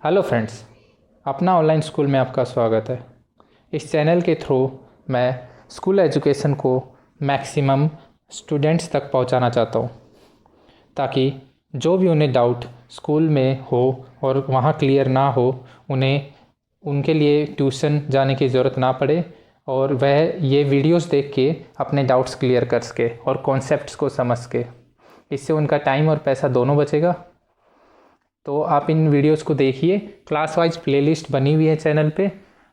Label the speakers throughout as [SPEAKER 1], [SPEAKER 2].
[SPEAKER 1] Hello friends, अपना online school में आपका स्वागत है। इस चैनल के थ्रू मैं स्कूल एजुकेशन को मैक्सिमम स्टूडेंट्स तक पहुंचाना चाहता हूं, ताकि जो भी उन्हें डाउट स्कूल में हो और वहां क्लियर ना हो, उन्हें उनके लिए ट्यूशन जाने की ज़रूरत ना पड़े और वह ये वीडियोस देख के अपने डाउट्स क्लियर कर सके और कॉन्सेप्ट्स को समझ सके। इससे उनका टाइम और पैसा दोनों बचेगा। तो आप इन वीडियोस को देखिए। क्लास वाइज प्लेलिस्ट बनी हुई है चैनल पे,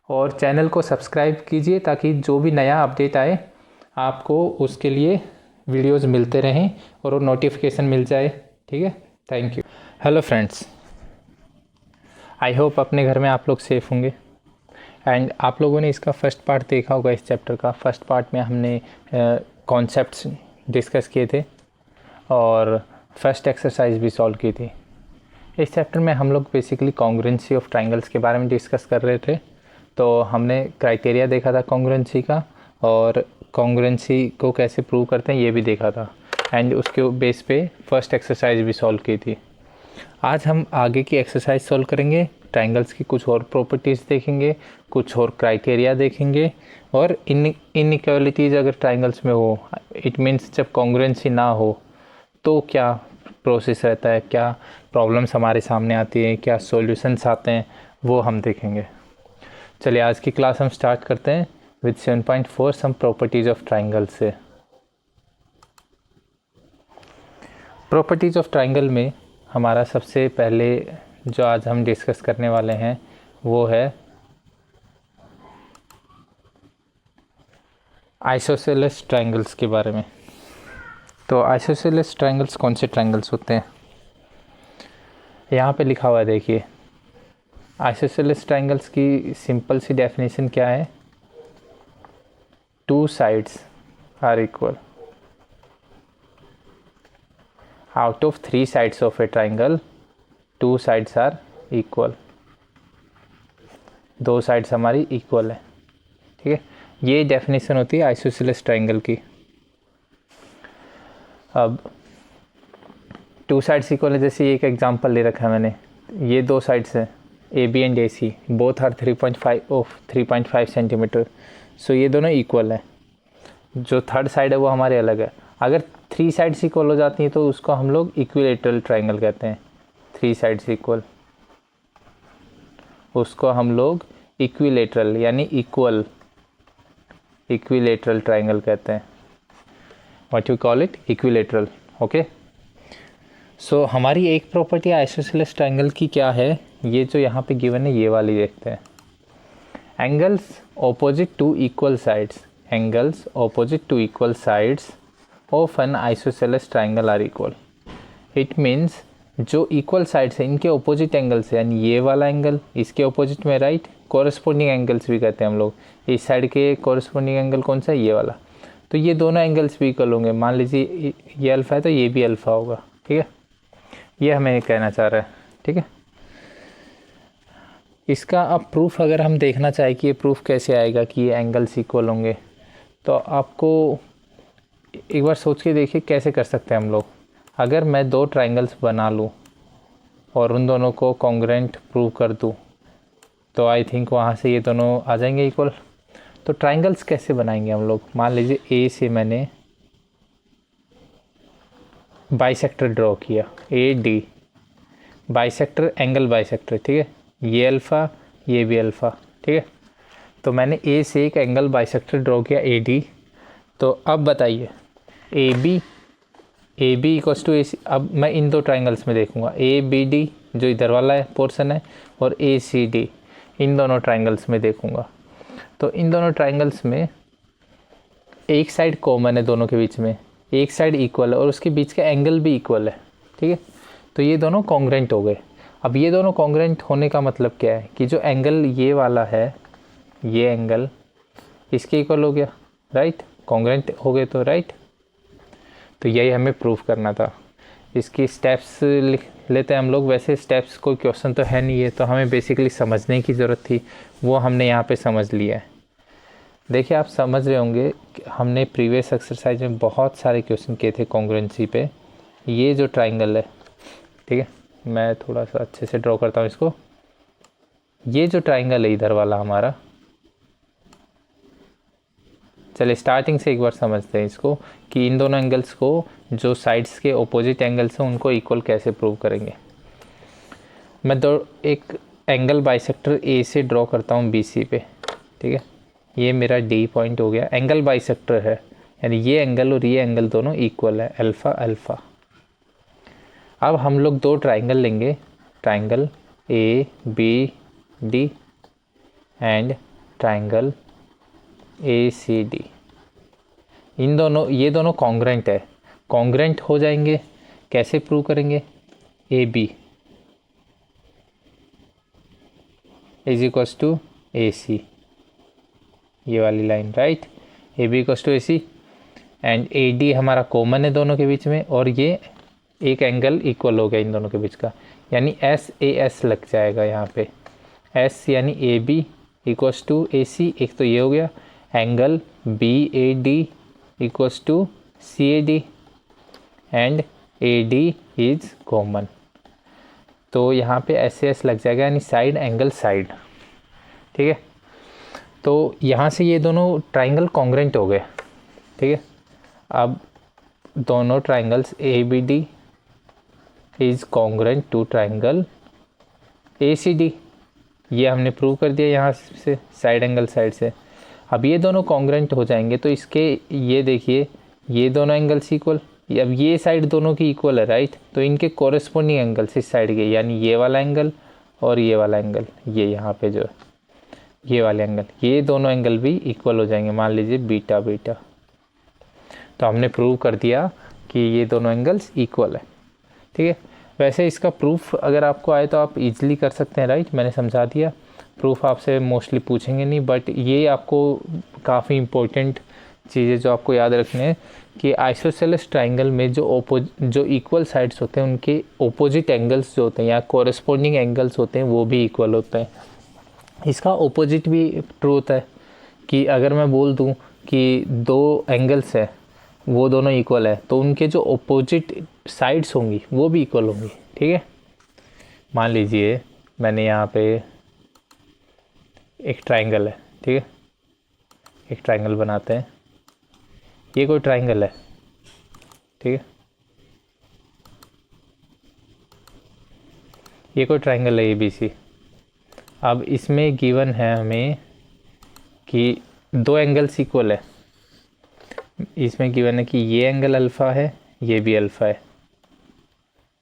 [SPEAKER 1] और चैनल को सब्सक्राइब कीजिए ताकि जो भी नया अपडेट आए आपको उसके लिए वीडियोस मिलते रहें और वो नोटिफिकेशन मिल जाए। ठीक है, thank you. Hello friends, I hope अपने घर में आप लोग सेफ़ होंगे। एंड आप लोगों ने इसका फर्स्ट पार्ट देखा होगा। इस चैप्टर का फर्स्ट पार्ट में हमने कॉन्सेप्ट्स डिस्कस किए थे और फर्स्ट एक्सरसाइज भी सॉल्व की थी। इस चैप्टर में हम लोग बेसिकली कॉन्ग्रुएंसी ऑफ ट्रायंगल्स के बारे में डिस्कस कर रहे थे। तो हमने क्राइटेरिया देखा था कॉन्ग्रुएंसी का, और कॉन्ग्रुएंसी को कैसे प्रूव करते हैं ये भी देखा था। एंड उसके बेस पे फर्स्ट एक्सरसाइज भी सॉल्व की थी। आज हम आगे की एक्सरसाइज सॉल्व करेंगे। ट्रायंगल्स की कुछ और प्रॉपर्टीज़ देखेंगे, कुछ और क्राइटेरिया देखेंगे, और इनइक्वालिटीज़ अगर ट्रायंगल्स में हो, इट मीन्स जब कॉन्ग्रुएंसी ना हो तो क्या प्रोसेस रहता है, क्या प्रॉब्लम्स हमारे सामने आती हैं, क्या सॉल्यूशंस आते हैं, वो हम देखेंगे। चलिए आज की क्लास हम स्टार्ट करते हैं with 7.4 some properties of triangle से। प्रॉपर्टीज़ ऑफ ट्रायंगल में हमारा सबसे पहले जो आज हम डिस्कस करने वाले हैं वो है आइसोसेलेस ट्रायंगल्स के बारे में। तो आइसोसेलेस ट्रायंगल्स कौन से ट्रायंगल्स होते हैं, यहाँ पे लिखा हुआ है, देखिए। आइसोसेलेस ट्रायंगल्स की सिंपल सी डेफिनेशन क्या है? Two sides are equal. Out of three sides of a triangle, two sides are equal. दो साइड्स हमारी इक्वल है। ठीक है, ये डेफिनेशन होती है आइसोसेलेस ट्रायंगल की। अब टू साइड्स इक्वल है, जैसे एक एग्जांपल ले रखा है मैंने। ये दो साइड्स हैं A B and A C, both are 3.5 centimetre. So ये दोनों इक्वल है। जो थर्ड साइड है वो हमारे अलग है। अगर थ्री साइड्स इक्वल हो जाती हैं तो उसको हम लोग इक्विलेटरल ट्रायंगल कहते हैं। थ्री साइड्स इक्वल, उसको हम लोग इक्विलेटरल यानी इक्विलेटरल ट्रायंगल कहते हैं। What you call it? Equilateral. Okay, so हमारी एक प्रॉपर्टी आइसोसेलेस ट्रायंगल की क्या है, ये जो यहाँ पे गिवन है ये वाली देखते हैं। Angles opposite to equal sides, angles opposite to equal sides of an isosceles triangle are equal. It means जो इक्वल साइड्स हैं इनके ऑपोजिट एंगल्स है, यानी ये वाला एंगल इसके ऑपोजिट में राइट, कॉरस्पॉन्डिंग एंगल्स भी कहते हैं हम लोग। इस साइड के कॉरस्पॉन्डिंग एंगल कौन सा है? ये वाला। तो ये दोनों एंगल्स भी इक्वल होंगे। मान लीजिए ये अल्फ़ा है तो ये भी अल्फ़ा होगा। ठीक है, ये हमें कहना चाह रहा है। ठीक है, इसका अब प्रूफ अगर हम देखना चाहें कि ये प्रूफ कैसे आएगा कि ये एंगल्स इक्वल होंगे, तो आपको एक बार सोच के देखिए कैसे कर सकते हैं हम लोग। अगर मैं दो ट्रायंगल्स बना लूँ और उन दोनों को कॉन्ग्रुएंट प्रूव कर दूँ, तो आई थिंक वहाँ से ये दोनों आ जाएंगे इक्वल। तो ट्रायंगल्स कैसे बनाएंगे हम लोग? मान लीजिए ए से मैंने बाइसेक्टर ड्रॉ किया, A D bisector, angle bisector. ठीक है, ये अल्फ़ा ये भी अल्फ़ा। ठीक है, तो मैंने ए से एक एंगल बाइसेक्टर ड्रॉ किया ए डी। तो अब बताइए ए बी इक्वल्स टू ए सी। अब मैं इन दो ट्रायंगल्स में देखूंगा, ए बी डी जो इधर वाला है पोर्शन है, और ए सी डी, इन दोनों ट्रायंगल्स में देखूंगा। तो इन दोनों ट्रायंगल्स में एक साइड कॉमन है दोनों के बीच में, एक साइड इक्वल है और उसके बीच का एंगल भी इक्वल है। ठीक है, तो ये दोनों कॉन्ग्रुएंट हो गए। अब ये दोनों कॉन्ग्रुएंट होने का मतलब क्या है कि जो एंगल ये वाला है, ये एंगल इसके इक्वल हो गया, राइट। कॉन्ग्रुएंट हो गए तो राइट। तो यही हमें प्रूफ करना था। इसकी स्टेप्स लिख लेते हैं हम लोग। वैसे स्टेप्स कोई क्वेश्चन तो है नहीं है, तो हमें बेसिकली समझने की ज़रूरत थी, वो हमने यहाँ पे समझ लिया है। देखिए आप समझ रहे होंगे कि हमने प्रीवियस एक्सरसाइज में बहुत सारे क्वेश्चन किए थे कॉन्ग्रुएंसी पे। ये जो ट्रायंगल है, ठीक है, मैं थोड़ा सा अच्छे से ड्रॉ करता हूँ इसको। ये जो ट्राइंगल है इधर वाला हमारा, चलिए स्टार्टिंग से एक बार समझते हैं इसको कि इन दोनों एंगल्स को जो साइड्स के ऑपोजिट एंगल्स हैं उनको इक्वल कैसे प्रूव करेंगे। मैं एक एंगल बाइसेक्टर ए से ड्रॉ करता हूँ BC पे, ठीक है। ये मेरा D पॉइंट हो गया, एंगल बाइसेक्टर है, यानी ये एंगल और ये एंगल दोनों इक्वल है, अल्फ़ा अल्फ़ा। अब हम लोग दो ट्राइंगल लेंगे, triangle ABD and triangle ACD। इन दोनों, ये दोनों कॉन्ग्रेंट है, कॉन्ग्रेंट हो जाएंगे, कैसे प्रूव करेंगे? AB is equals to AC, ये वाली line, right. AB equals to AC and AD हमारा कॉमन है दोनों के बीच में, और ये एक एंगल इक्वल हो गया इन दोनों के बीच का, यानी SAS लग जाएगा यहाँ पे। S यानी AB इक्वल्स टू AC, एक तो ये हो गया, angle BAD equals to CAD and AD is common, तो यहाँ पे SAS लग जाएगा, यानी साइड एंगल साइड, ठीक है। तो यहाँ से ये दोनों ट्राइंगल कॉन्ग्रेंट हो गए, ठीक है। अब दोनों triangles ABD is congruent to triangle ACD, ये हमने प्रूव कर दिया यहाँ से साइड एंगल साइड से। अब ये दोनों कॉन्ग्रेंट हो जाएंगे तो इसके, ये देखिए ये दोनों एंगल्स इक्वल, अब ये साइड दोनों की इक्वल है, राइट। तो इनके कॉरेस्पॉन्डिंग एंगल्स इस साइड के, यानी ये वाला एंगल और ये वाला एंगल, ये यहाँ पे जो है ये वाले एंगल, ये दोनों एंगल भी इक्वल हो जाएंगे, मान लीजिए बीटा बीटा। तो हमने प्रूव कर दिया कि ये दोनों एंगल्स इक्वल है, ठीक है। वैसे इसका प्रूफ अगर आपको आए तो आप इजीली कर सकते हैं, राइट। मैंने समझा दिया, प्रूफ आपसे मोस्टली पूछेंगे नहीं, बट ये आपको काफ़ी इम्पोर्टेंट चीज़ें जो आपको याद रखनी है कि आइसोसेलेस ट्राइंगल में जो इक्वल साइड्स होते हैं उनके ओपोजिट एंगल्स जो होते हैं या कॉरेस्पॉन्डिंग एंगल्स होते हैं वो भी इक्वल होते हैं। इसका ओपोजिट भी ट्रू होता है कि अगर मैं बोल दूं कि दो एंगल्स है वो दोनों इक्वल है तो उनके जो ओपोजिट साइड्स होंगी वो भी इक्वल होंगी, ठीक है। मान लीजिए मैंने यहाँ पे एक ट्राइंगल है, ठीक है, एक ट्राइंगल बनाते हैं, ये कोई ट्राइंगल है, ठीक है, ये कोई ट्राइंगल है ABC। अब इसमें गिवन है हमें कि दो एंगल्स इक्वल है, इसमें गिवन है कि ये एंगल अल्फ़ा है, ये भी अल्फ़ा है,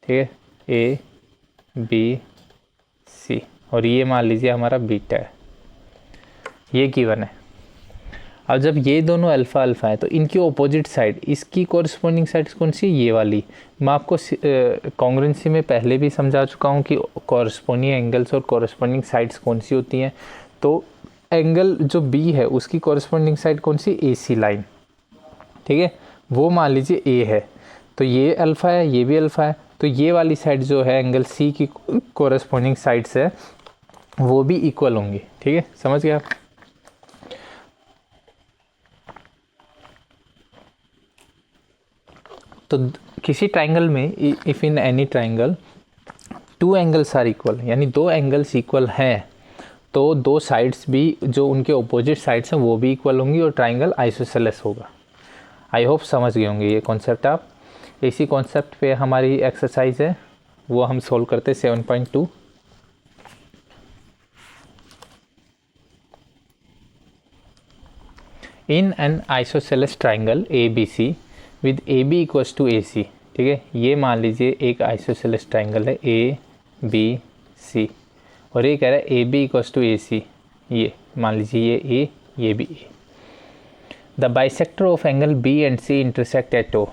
[SPEAKER 1] ठीक है, ABC, और ये मान लीजिए हमारा बीटा है, ये गिवन है। अब जब ये दोनों अल्फ़ा अल्फ़ा है तो इनकी ऑपोजिट साइड, इसकी कॉरस्पॉन्डिंग साइड कौन सी? ये वाली। मैं आपको कॉन्ग्रुएंसी में पहले भी समझा चुका हूँ कि कॉरस्पॉन्डिंग एंगल्स और कॉरस्पॉन्डिंग साइड्स कौन सी होती हैं। तो एंगल जो B है उसकी कॉरस्पॉन्डिंग साइड कौन सी? AC लाइन, ठीक है, वो मान लीजिए A है, तो ये अल्फ़ा है, ये भी अल्फ़ा है, तो ये वाली साइड जो है एंगल C की कॉरस्पॉन्डिंग साइड्स है वो भी इक्वल होंगी, ठीक है, समझ गए आप। तो किसी ट्राइंगल में if in any triangle two angles are equal, यानी दो एंगल्स इक्वल हैं तो दो साइड्स भी जो उनके ऑपोजिट साइड्स हैं वो भी इक्वल होंगी और ट्राइंगल आइसोसेलेस होगा। आई होप समझ गए होंगे ये कॉन्सेप्ट आप। इसी कॉन्सेप्ट पे हमारी एक्सरसाइज है वो हम सोल्व करते 7.2। In an isosceles triangle ABC with AB equals to AC, ठीक है, ये मान लीजिए एक आइसोसेलेस ट्राइंगल है ABC और ये कह रहा है AB इक्वल्स टू AC, ये मान लीजिए ये A, ये भी A। The bisector of angle B and C intersect at O।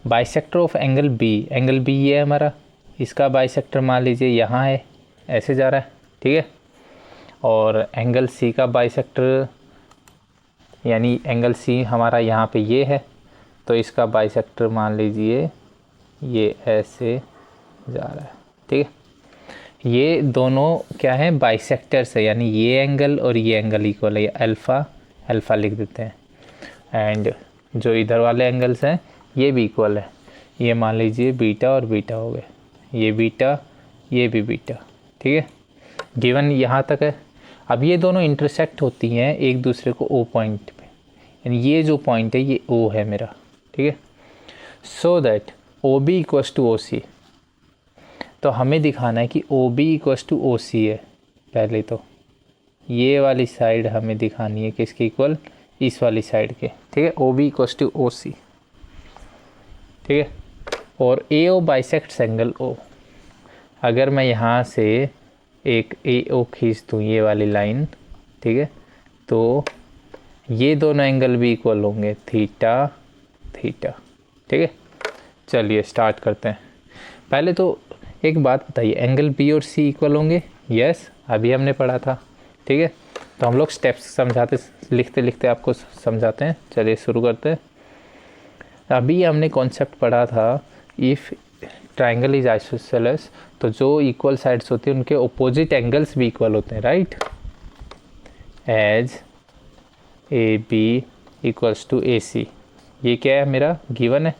[SPEAKER 1] Bisector of angle B ये है हमारा, इसका बाइसेक्टर मान लीजिए यहाँ है, ऐसे जा रहा है, ठीक है, और एंगल C का बाइसेक्टर यानी एंगल C हमारा यहाँ पे ये है, तो इसका बाइसेक्टर मान लीजिए ये ऐसे जा रहा है, ठीक है। ये दोनों क्या है? बाइसेक्टर्स है, यानी ये एंगल और ये एंगल इक्वल है, ये अल्फ़ा अल्फ़ा लिख देते हैं, एंड जो इधर वाले एंगल्स हैं ये भी इक्वल है, ये मान लीजिए बीटा और बीटा हो गए, ये बीटा ये भी बीटा, ठीक है। गिवन यहाँ तक है। अब ये दोनों इंटरसेक्ट होती हैं एक दूसरे को ओ पॉइंट पे, यानी ये जो पॉइंट है ये ओ है मेरा, ठीक है। So that O B equals to O C, तो हमें दिखाना है कि O B equals to O C है। पहले तो ये वाली साइड हमें दिखानी है किसके इक्वल, इस वाली साइड के, ठीक है। O B equals to O C, ठीक है। और ए ओ बाइसेक्ट्स एंगल ओ, अगर मैं यहाँ से एक ए ओ खींच दूँ ये वाली लाइन, ठीक है, तो ये दोनों एंगल भी इक्वल होंगे, थीटा थीटा, ठीक है। चलिए स्टार्ट करते हैं। पहले तो एक बात बताइए, एंगल बी और सी इक्वल होंगे? यस, अभी हमने पढ़ा था, ठीक है। तो हम लोग स्टेप्स समझाते, लिखते लिखते आपको समझाते हैं। चलिए शुरू करते हैं। अभी हमने कॉन्सेप्ट पढ़ा था, इफ़ ट्राइंगल इज आइसोसेलेस, तो जो इक्वल साइड्स होती हैं उनके अपोजिट एंगल्स भी इक्वल होते हैं, right. As A B equals to A C, ये क्या है मेरा गिवन है।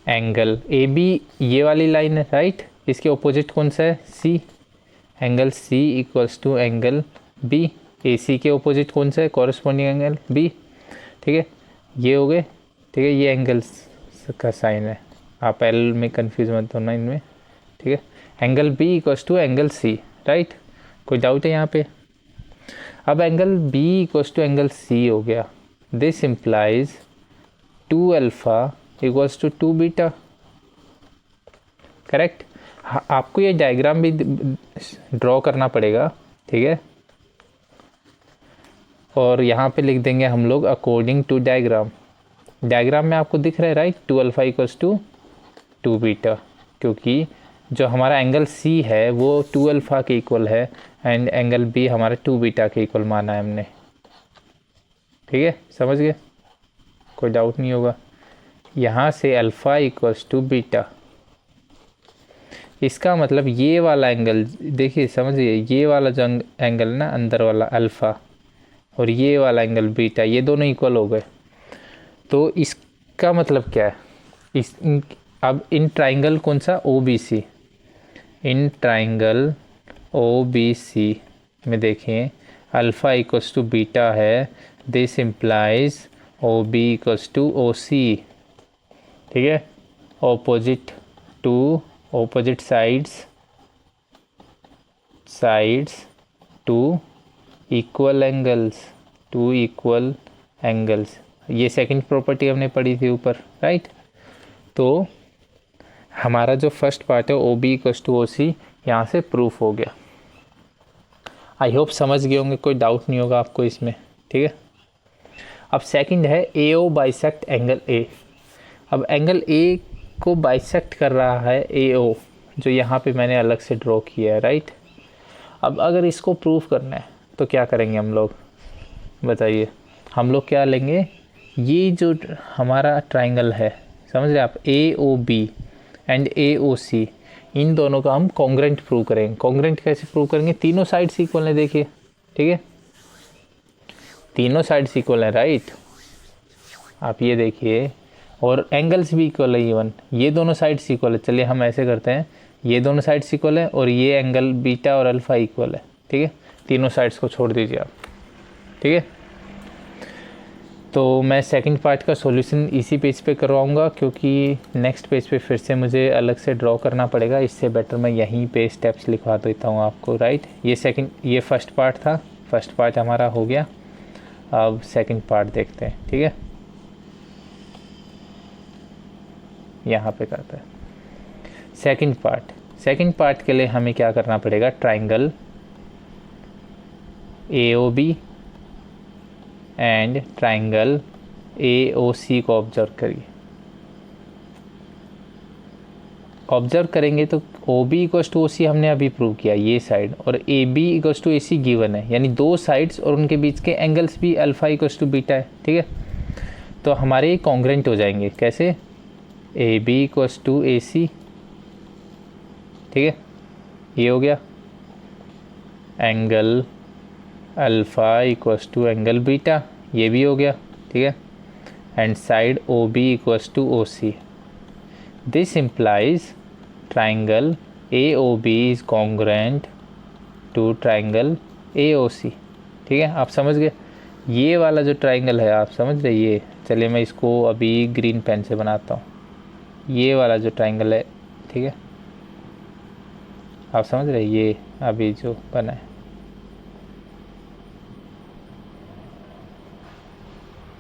[SPEAKER 1] एंगल ए बी ये वाली लाइन है, राइट, इसके अपोजिट कौन सा है, C. Angle C equals to angle B, A C के अपोजिट कौन सा है, कॉरस्पॉन्डिंग एंगल बी, ठीक है। ये हो गए, ठीक है। ये एंगल्स का साइन है, आप एल में कंफ्यूज मत होना इनमें, ठीक है। Angle B equals to angle C, right, कोई डाउट है यहाँ पे। अब angle B equals to angle C हो गया, this implies 2 alpha equals to 2 beta, correct. आपको ये डायग्राम भी ड्रॉ करना पड़ेगा, ठीक है। और यहाँ पे लिख देंगे हम लोग अकॉर्डिंग टू डायग्राम। डायग्राम में आपको दिख रहा है, right, 2 alpha equals to 2 beta, क्योंकि जो हमारा एंगल सी है वो 2 अल्फ़ा के इक्वल है एंड एंगल बी हमारा 2 बीटा के इक्वल माना है हमने, ठीक है। समझ गए, कोई डाउट नहीं होगा। यहाँ से अल्फ़ा इक्वल्स टू बीटा, इसका मतलब ये वाला एंगल देखिए, समझिए, ये वाला जो एंगल ना अंदर वाला अल्फ़ा और ये वाला एंगल बीटा, ये दोनों इक्वल हो गए। तो इसका मतलब क्या है, अब इन ट्राइंगल कौन सा, O B C, in triangle O B C में देखें अल्फ़ा इक्वल्स टू बीटा है, this implies O B equals to O C, ठीक है। Opposite to, opposite sides to equal angles, ये सेकंड प्रॉपर्टी हमने पढ़ी थी ऊपर, राइट। तो हमारा जो फर्स्ट पार्ट है O B equals to O C, यहाँ से प्रूफ हो गया। आई होप समझ गए होंगे, कोई डाउट नहीं होगा आपको इसमें, ठीक है। अब सेकंड है ए ओ बाइसेक्ट एंगल ए। अब एंगल ए को बाइसेक्ट कर रहा है ए ओ, जो यहाँ पे मैंने अलग से ड्रॉ किया है, राइट। अब अगर इसको प्रूफ करना है तो क्या करेंगे हम लोग, बताइए। हम लोग क्या लेंगे, ये जो हमारा ट्राइंगल है, समझ रहे आप, ए O B and A O सी, इन दोनों का हम कॉन्ग्रेंट प्रूव करेंगे। कॉन्ग्रेंट कैसे प्रूव करेंगे, तीनों साइड्स इक्वल है, देखिए, ठीक है, तीनों साइड्स इक्वल है, राइट, आप ये देखिए। और एंगल्स भी इक्वल है, इवन ये दोनों साइड्स इक्वल है। चलिए हम ऐसे करते हैं, ये दोनों साइड्स इक्वल है और ये एंगल बीटा और अल्फ़ा इक्वल है, ठीक है। तीनों साइड्स को छोड़ दीजिए आप, ठीक है। तो मैं सेकंड पार्ट का सॉल्यूशन इसी पेज पे करवाऊंगा, क्योंकि नेक्स्ट पेज पे फिर से मुझे अलग से ड्रॉ करना पड़ेगा। इससे बेटर मैं यहीं पे स्टेप्स लिखवा देता हूँ आपको, राइट। ये फर्स्ट पार्ट था, फर्स्ट पार्ट हमारा हो गया। अब सेकंड पार्ट देखते हैं, ठीक है। यहाँ पे करते हैं सेकंड पार्ट के लिए हमें क्या करना पड़ेगा, triangle A O B and triangle A O C को ऑब्जर्व करेंगे तो O B equals to O C हमने अभी प्रूव किया, ये साइड, और A B equals to A C given है, यानी दो साइड्स और उनके बीच के एंगल्स भी अल्फ़ा इक्वल्स टू बीटा है, ठीक है। तो हमारे कॉन्ग्रेंट हो जाएंगे, कैसे, A B equals to A C, ठीक है, ये हो गया। Angle alpha equals to angle beta, ये भी हो गया, ठीक है। And side O B equals to O C, this implies triangle AOB is congruent to triangle AOC। ठीक है, आप समझ गए। ये वाला जो ट्राइंगल है आप समझ रहे, ये चलिए मैं इसको अभी ग्रीन पेन से बनाता हूँ। ये वाला जो ट्राइंगल है, ठीक है, आप समझ रहे, ये अभी जो बना है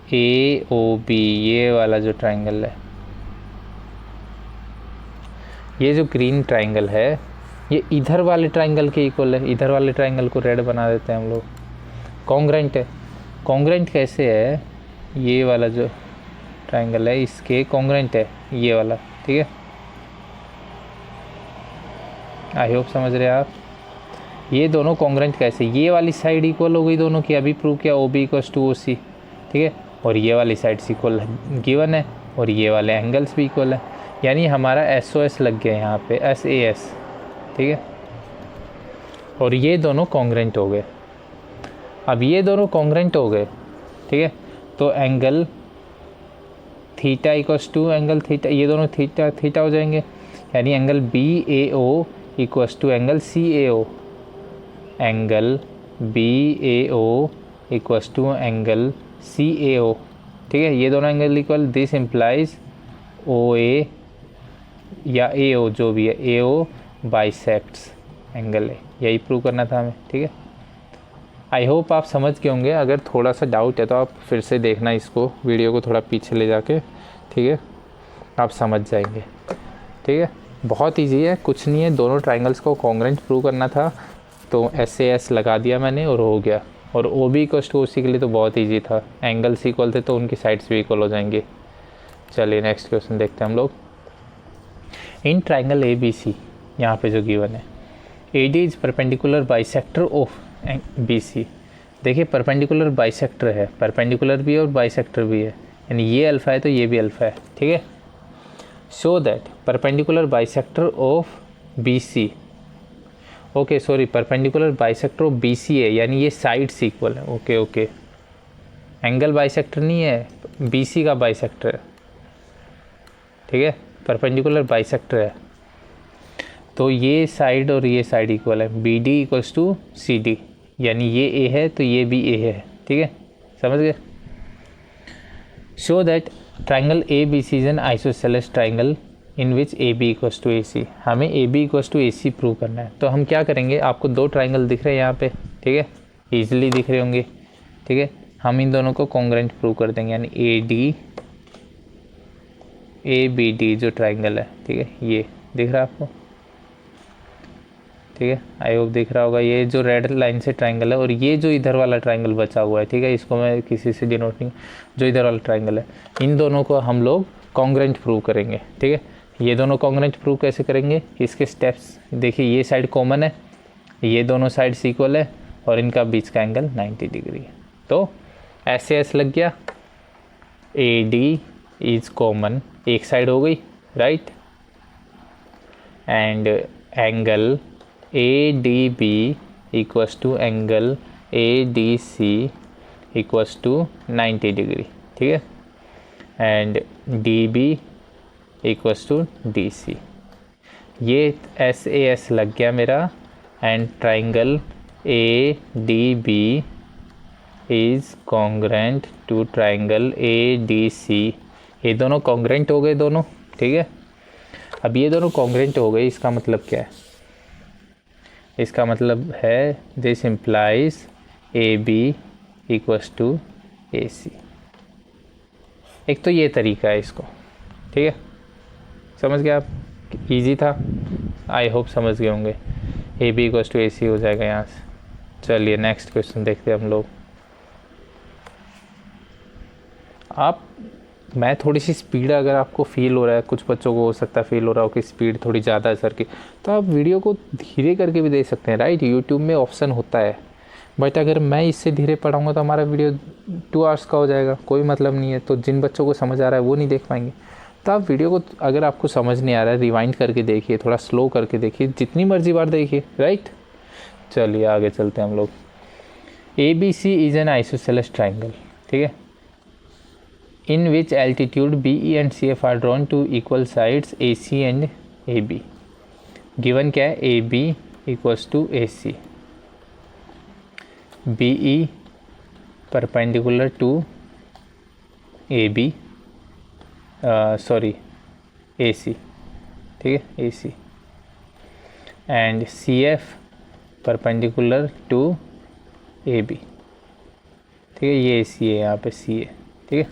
[SPEAKER 1] AOB, ये वाला जो ट्राइंगल है, ये जो ग्रीन ट्राइंगल है ये इधर वाले ट्राइंगल के इक्वल है। इधर वाले ट्राइंगल को रेड बना देते हैं हम लोग, कॉन्ग्रेंट है। कॉन्ग्रेंट कैसे है, ये वाला जो ट्राइंगल है इसके कॉन्ग्रेंट है ये वाला। ठीक है, आई होप समझ रहे हैं आप। ये दोनों कॉन्ग्रेंट कैसे, ये वाली साइड इक्वल हो गई दोनों की, अभी प्रूव किया OB इक्वल्स टू OC। ठीक है, और ये वाली साइड इक्वल गिवन है और ये वाले एंगल्स भी इक्वल है, यानी हमारा SOS लग गया यहाँ पे SAS। ठीक है, और ये दोनों कॉन्ग्रेंट हो गए। अब ये दोनों कॉन्ग्रेंट हो गए, ठीक है, तो angle theta equals to angle theta, ये दोनों थीटा थीटा हो जाएंगे, यानी angle BAO equals to angle CAO। Angle BAO equals to angle CAO। ठीक है, ये दोनों angle equal, this implies OA या AO जो भी है, AO बाइसेक्ट्स एंगल है। यही प्रूव करना था हमें। ठीक है, आई होप आप समझ गए होंगे। अगर थोड़ा सा डाउट है तो आप फिर से देखना इसको, वीडियो को थोड़ा पीछे ले जाके, ठीक है, आप समझ जाएंगे। ठीक है, बहुत इजी है, कुछ नहीं है, दोनों ट्राइंगल्स को कॉन्ग्रेंट प्रूव करना था तो SAS लगा दिया मैंने और हो गया। और OB इक्वल्स टू OC के लिए तो बहुत ईजी था, एंगल्स इक्वल थे तो उनकी साइड्स भी इक्वल हो जाएंगे। चलिए नेक्स्ट क्वेश्चन देखते हैं हम लोग। इन ट्राइंगल ABC, यहाँ पे जो गिवन है, AD is perpendicular bisector of BC। देखिए परपेंडिकुलर बाइसेक्टर है, परपेंडिकुलर भी है और बाइसेक्टर भी है, यानी ये अल्फ़ा है तो ये भी अल्फ़ा है। ठीक है, show that perpendicular bisector of BC, okay sorry, perpendicular bisector of BC है, यानी ये साइड्स इक्वल है। ओके ओके, एंगल बाइसेक्टर नहीं है, BC का बाइसेक्टर है। ठीक है, परपेंडिकुलर बाइसेक्टर है तो ये साइड और ये साइड इक्वल है। BD इक्वल्स टू CD, यानी ये A है तो ये भी A है। ठीक है, समझ गए। Show that triangle ABC is an isosceles triangle in which AB equals to AC। हमें AB equals to AC prove करना है, तो हम क्या करेंगे, आपको दो ट्राइंगल दिख रहे हैं यहाँ पे, ठीक है, ईजिली दिख रहे होंगे। ठीक है, हम इन दोनों को कॉन्ग्रेंट प्रूव कर देंगे, यानी AD ABD जो ट्राइंगल है, ठीक है, ये दिख रहा है आपको। ठीक है, आई होप दिख रहा होगा। ये जो रेड लाइन से ट्राइंगल है और ये जो इधर वाला ट्राइंगल बचा हुआ है, ठीक है, इसको मैं किसी से डिनोट नहीं, जो इधर वाला ट्राइंगल है, इन दोनों को हम लोग कॉन्ग्रेंट प्रूव करेंगे। ठीक है, ये दोनों कॉन्ग्रेंट प्रूव कैसे करेंगे, इसके स्टेप्स देखिए। ये साइड कॉमन है, ये दोनों साइड्स इक्वल है और इनका बीच का एंगल 90 डिग्री है, तो SAS लग गया। AD इज कॉमन, एक साइड हो गई, right, and angle ADB equals to angle ADC equals to 90 degree. ठीक है, and DB equals to DC। ये SAS लग गया मेरा, and triangle ADB is congruent to triangle ADC। ये दोनों कॉन्ग्रेंट हो गए दोनों। ठीक है, अब ये दोनों कॉन्ग्रेंट हो गए, इसका मतलब क्या है, इसका मतलब है this implies AB equals to AC। एक तो ये तरीका है इसको, ठीक है, समझ गए आप, इजी था, आई होप समझ गए होंगे। AB इक्वल्स टू AC हो जाएगा यहाँ से। चलिए नेक्स्ट क्वेश्चन देखते हैं हम लोग। मैं थोड़ी सी स्पीड अगर आपको फील हो रहा है, कुछ बच्चों को हो सकता है फील हो रहा हो कि स्पीड थोड़ी ज़्यादा है सर की, तो आप वीडियो को धीरे करके भी देख सकते हैं, राइट, यूट्यूब में ऑप्शन होता है। बट अगर मैं इससे धीरे पढ़ाऊँगा तो हमारा वीडियो 2 आवर्स का हो जाएगा, कोई मतलब नहीं है। तो जिन बच्चों को समझ आ रहा है वो नहीं देख पाएंगे। तो आप वीडियो को, अगर आपको समझ नहीं आ रहा है, रिवाइंड करके देखिए, थोड़ा स्लो करके देखिए, जितनी मर्जी बार देखिए, राइट। चलिए आगे चलते हैं हम लोग। ABC is an isosceles triangle, ठीक है, in which altitude BE and CF are drawn to equal sides AC and AB। Given क्या है, A B equals to A C, B E perpendicular to A B, sorry A C, ठीक है, A C, and C F perpendicular to A B, ठीक है, ये ए C है, यहाँ पे सी है, ठीक है,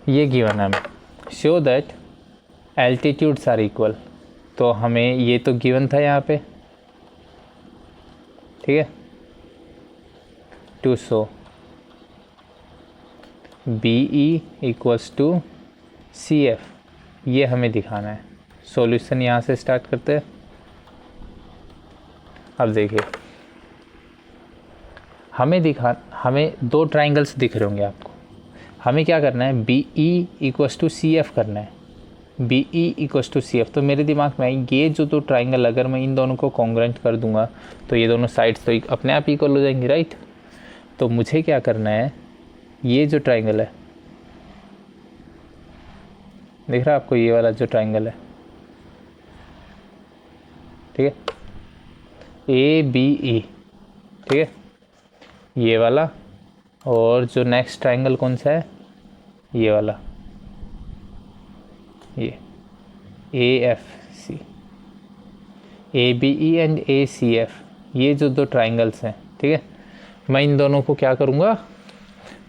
[SPEAKER 1] ये गिवन है हमें। Show that altitudes are equal, तो हमें ये तो गिवन था यहाँ पे, ठीक है, to show B E equals to C F, ये हमें दिखाना है। सॉल्यूशन यहाँ से स्टार्ट करते हैं। अब देखिए, हमें दो ट्राइंगल्स दिख रहे होंगे आपको, हमें क्या करना है, B E equals to C F करना है, B E equals to C F. तो मेरे दिमाग में ये जो दो ट्राइंगल, अगर मैं इन दोनों को कॉन्ग्रुएंट कर दूंगा तो ये दोनों साइड्स तो अपने आप इक्वल हो जाएंगी, राइट। तो मुझे क्या करना है, ये जो ट्राइंगल है, दिख रहा है आपको, ये वाला जो ट्राइंगल है, ठीक है, ए बी ई, ठीक है, ये वाला, और जो नेक्स्ट ट्राइंगल कौन सा है, ये वाला, ये A F C, A B E and A C F, ये जो दो ट्राइंगल्स हैं, ठीक है, मैं इन दोनों को क्या करूँगा,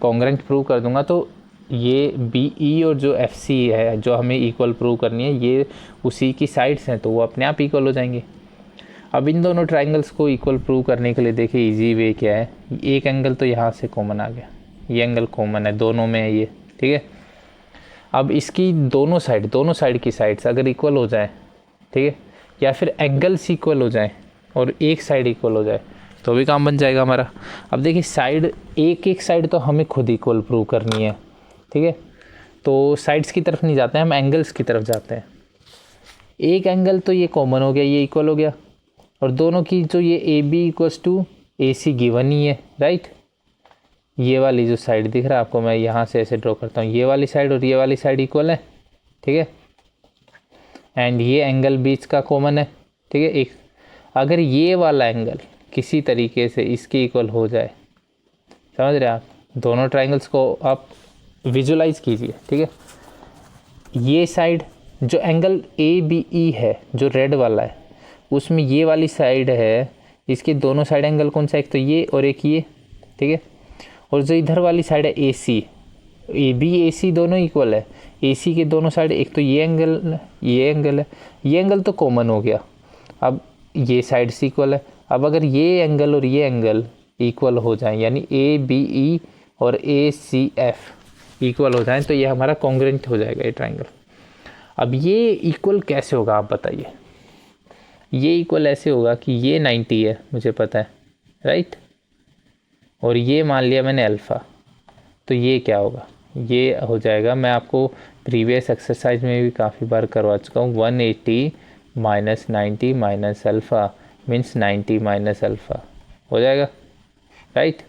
[SPEAKER 1] कॉन्ग्रुएंट प्रूव कर दूंगा। तो ये बी ई और जो एफ सी है, जो हमें इक्वल प्रूव करनी है, ये उसी की साइड्स हैं, तो वो अपने आप इक्वल हो जाएंगे। अब इन दोनों ट्राइंगल्स को इक्वल प्रूव करने के लिए देखिए इजी वे क्या है, एक एंगल तो यहाँ से कॉमन आ गया, ये एंगल कॉमन है, दोनों में है ये, ठीक है। अब इसकी दोनों साइड की साइड्स अगर इक्वल हो जाए, ठीक है, या फिर एंगल्स इक्वल हो जाए और एक साइड इक्वल हो जाए, तो भी काम बन जाएगा हमारा। अब देखिए, साइड एक साइड तो हमें खुद इक्वल प्रूव करनी है, ठीक है, तो साइड्स की तरफ नहीं जाते हैं, हम एंगल्स की तरफ जाते हैं। एक एंगल तो ये कॉमन हो गया, ये इक्वल हो गया, और दोनों की जो ये A B equals to A C given ही है, राइट। ये वाली जो साइड दिख रहा है आपको, मैं यहाँ से ऐसे ड्रॉ करता हूँ, ये वाली साइड और ये वाली साइड इक्वल है, ठीक है, एंड ये एंगल बीच का कॉमन है, ठीक है। एक अगर ये वाला एंगल किसी तरीके से इसके इक्वल हो जाए, समझ रहे हैं आप, दोनों ट्राइंगल्स को आप विजुलाइज कीजिए, ठीक है। ये साइड जो एंगल ए बी ई है, जो रेड वाला है, उसमें ये वाली साइड है, इसके दोनों साइड एंगल कौन सा, एक तो ये और एक ये, ठीक है। और जो इधर वाली साइड है A C, A B A सी दोनों इक्वल है, ए सी के दोनों साइड, एक तो ये एंगल है, ये एंगल तो कॉमन हो गया। अब ये साइड से इक्वल है। अब अगर ये एंगल और ये एंगल इक्वल हो जाए, यानी ए बी ई और ए सी एफ इक्वल हो जाए, तो ये हमारा कॉन्ग्रुएंट हो जाएगा ये ट्राइंगल। अब ये इक्वल कैसे होगा आप बताइए। ये इक्वल ऐसे होगा कि ये 90 है, मुझे पता है, राइट, और ये मान लिया मैंने अल्फ़ा, तो ये क्या होगा, ये हो जाएगा, मैं आपको प्रीवियस एक्सरसाइज में भी काफ़ी बार करवा चुका हूँ, 180 minus 90 minus alpha means 90 minus alpha हो जाएगा, राइट।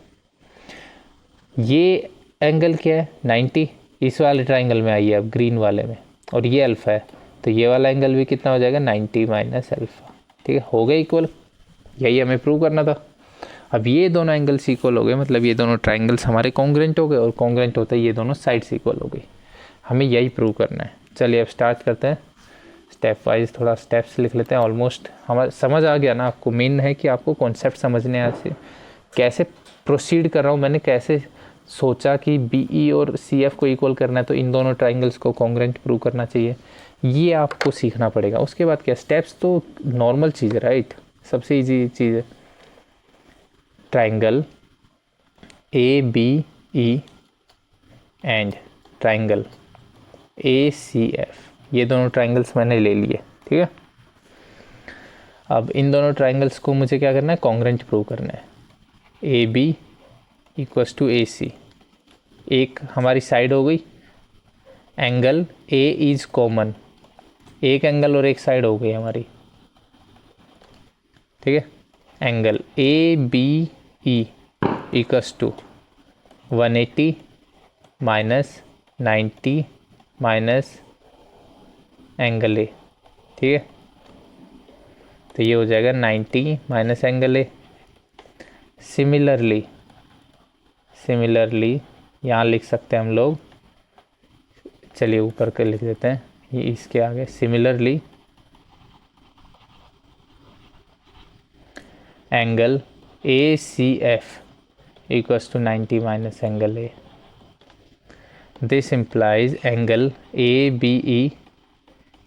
[SPEAKER 1] ये एंगल क्या है, 90, इस वाले ट्राइंगल में आइए अब, ग्रीन वाले में, और ये अल्फ़ा है, तो ये वाला एंगल भी कितना हो जाएगा, 90 माइनस अल्फ़ा, ठीक है, हो गए इक्वल। यही हमें प्रूव करना था। अब ये दोनों एंगल्स इक्वल हो गए, मतलब ये दोनों ट्राइंगल्स हमारे कॉन्ग्रुएंट हो गए, और कॉन्ग्रुएंट होते ही ये दोनों साइड्स इक्वल हो गई। हमें यही प्रूव करना है। चलिए अब स्टार्ट करते हैं, स्टेप वाइज थोड़ा स्टेप्स लिख लेते हैं। ऑलमोस्ट हमारा समझ आ गया ना आपको, मेन है कि आपको कॉन्सेप्ट समझने से कैसे प्रोसीड कर रहा हूँ, मैंने कैसे सोचा कि बी ई और सी एफ को इक्वल करना है, तो इन दोनों ट्राइंगल्स को कॉन्ग्रुएंट प्रूव करना चाहिए, ये आपको सीखना पड़ेगा। उसके बाद क्या, स्टेप्स तो नॉर्मल चीज़ है, राइट, सबसे ईजी चीज़ है। Triangle A B E and triangle A C F, ये दोनों ट्राइंगल्स मैंने ले लिए, ठीक है। अब इन दोनों ट्राइंगल्स को मुझे क्या करना है, कॉन्ग्रुएंट प्रूव करना है। A B equals to A C, एक हमारी साइड हो गई, एंगल ए इज़ कॉमन, एक एंगल और एक साइड हो गई हमारी, ठीक है। Angle A B E equals to 180 minus 90 minus angle A, ठीक है, तो ये हो जाएगा 90 माइनस एंगल ए। सिमिलरली यहाँ लिख सकते हैं हम लोग, चलिए ऊपर के लिख देते हैं, ये इसके आगे similarly angle A C F equals to 90 minus angle A. This implies angle A B E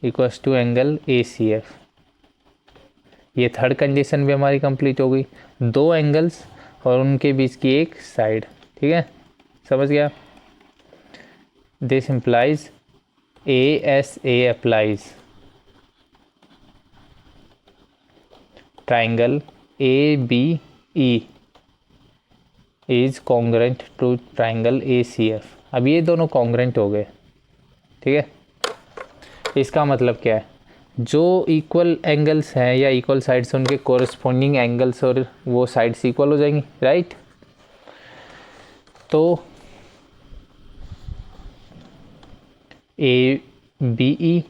[SPEAKER 1] equals to angle A C F. ये थर्ड कंडीशन भी हमारी कंप्लीट हो गई, दो एंगल्स और उनके बीच की एक साइड। ठीक है, समझ गया। This implies A S A applies triangle A B E is congruent to triangle A C F. अब ये दोनों कॉन्ग्रेंट हो गए। ठीक है, इसका मतलब क्या है, जो इक्वल एंगल्स हैं या इक्वल साइड्स उनके कोरिस्पोंडिंग एंगल्स और वो साइड्स इक्वल हो जाएंगी, राइट। तो A B E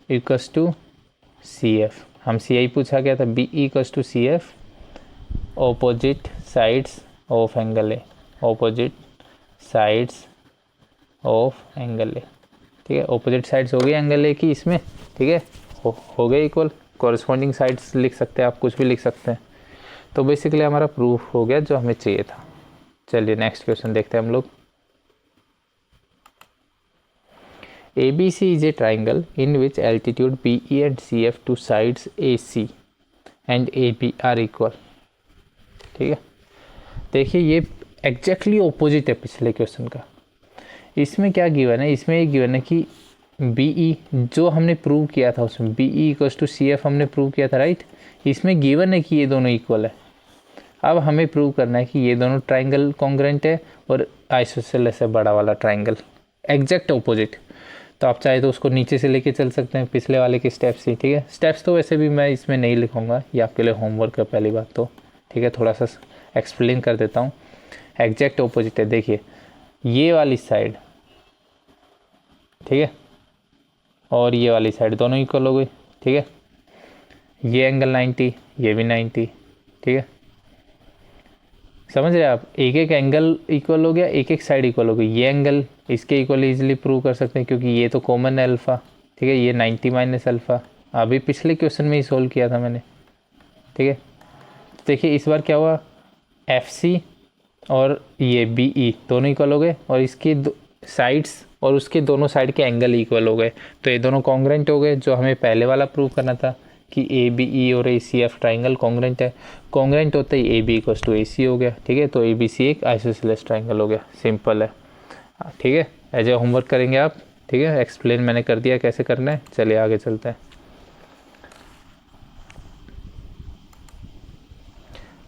[SPEAKER 1] equals to C F, हम सी आई पूछा गया था, B E equals to C F, opposite sides of angle A, opposite sides of angle A. ठीक है, ऑपोजिट साइड्स हो गई एंगल ए की इसमें। ठीक है, हो गए इक्वल, कॉरस्पॉन्डिंग साइड्स लिख सकते हैं आप, कुछ भी लिख सकते हैं। तो बेसिकली हमारा प्रूफ हो गया जो हमें चाहिए था। चलिए नेक्स्ट क्वेश्चन देखते हैं हम लोग। A B C is a triangle in which altitude B E and C F to sides A C and A B are equal. ठीक है, देखिए ये एग्जैक्टली ऑपोजिट है पिछले क्वेश्चन का। इसमें क्या गिवन है, इसमें ये गिवन है कि बी ई जो हमने प्रूव किया था उसमें B E equals to C F हमने प्रूव किया था, राइट। इसमें गिवन है कि ये दोनों इक्वल है। अब हमें प्रूव करना है कि ये दोनों ट्राइंगल कॉन्ग्रेंट है और आइसोसेलेस है बड़ा वाला ट्राइंगल, एग्जैक्ट ऑपोजिट। तो आप चाहे तो उसको नीचे से लेके चल सकते हैं पिछले वाले के स्टेप्स ही। ठीक है, स्टेप्स तो वैसे भी मैं इसमें नहीं लिखूंगा, ये आपके लिए होमवर्क है पहली बात तो। ठीक है, थोड़ा सा एक्सप्लेन कर देता हूँ। एग्जैक्ट ऑपोजिट है, देखिए ये वाली साइड, ठीक है, और ये वाली साइड दोनों इक्वल हो गई। ठीक है, ये एंगल 90, ये भी 90। ठीक है, समझ रहे हैं आप, एक एक एंगल इक्वल हो गया, एक एक साइड इक्वल हो गई। ये एंगल इसके इक्वल इजीली प्रूव कर सकते हैं क्योंकि ये तो कॉमन है अल्फ़ा। ठीक है, ये 90 माइनस अल्फ़ा, अभी पिछले क्वेश्चन में ही सोल्व किया था मैंने। ठीक है, देखिए इस बार क्या हुआ, एफ सी और ये बी ई दोनों इक्वल हो गए और इसकी साइड्स और उसके दोनों साइड के एंगल इक्वल हो गए। तो ये दोनों कॉन्ग्रेंट हो गए, जो हमें पहले वाला प्रूव करना था कि ए बी ई और ए सी एफ ट्राइंगल कॉन्ग्रेंट है। कॉन्ग्रेंट होते ही ए बी इक्वल्स टू ए सी हो गया। ठीक है, तो ए बी सी एक आइसोसेलेस ट्राइंगल हो गया, सिंपल है। ठीक है, एज ए होमवर्क करेंगे आप। ठीक है, एक्सप्लेन मैंने कर दिया कैसे करना है, चलिए आगे चलते हैं।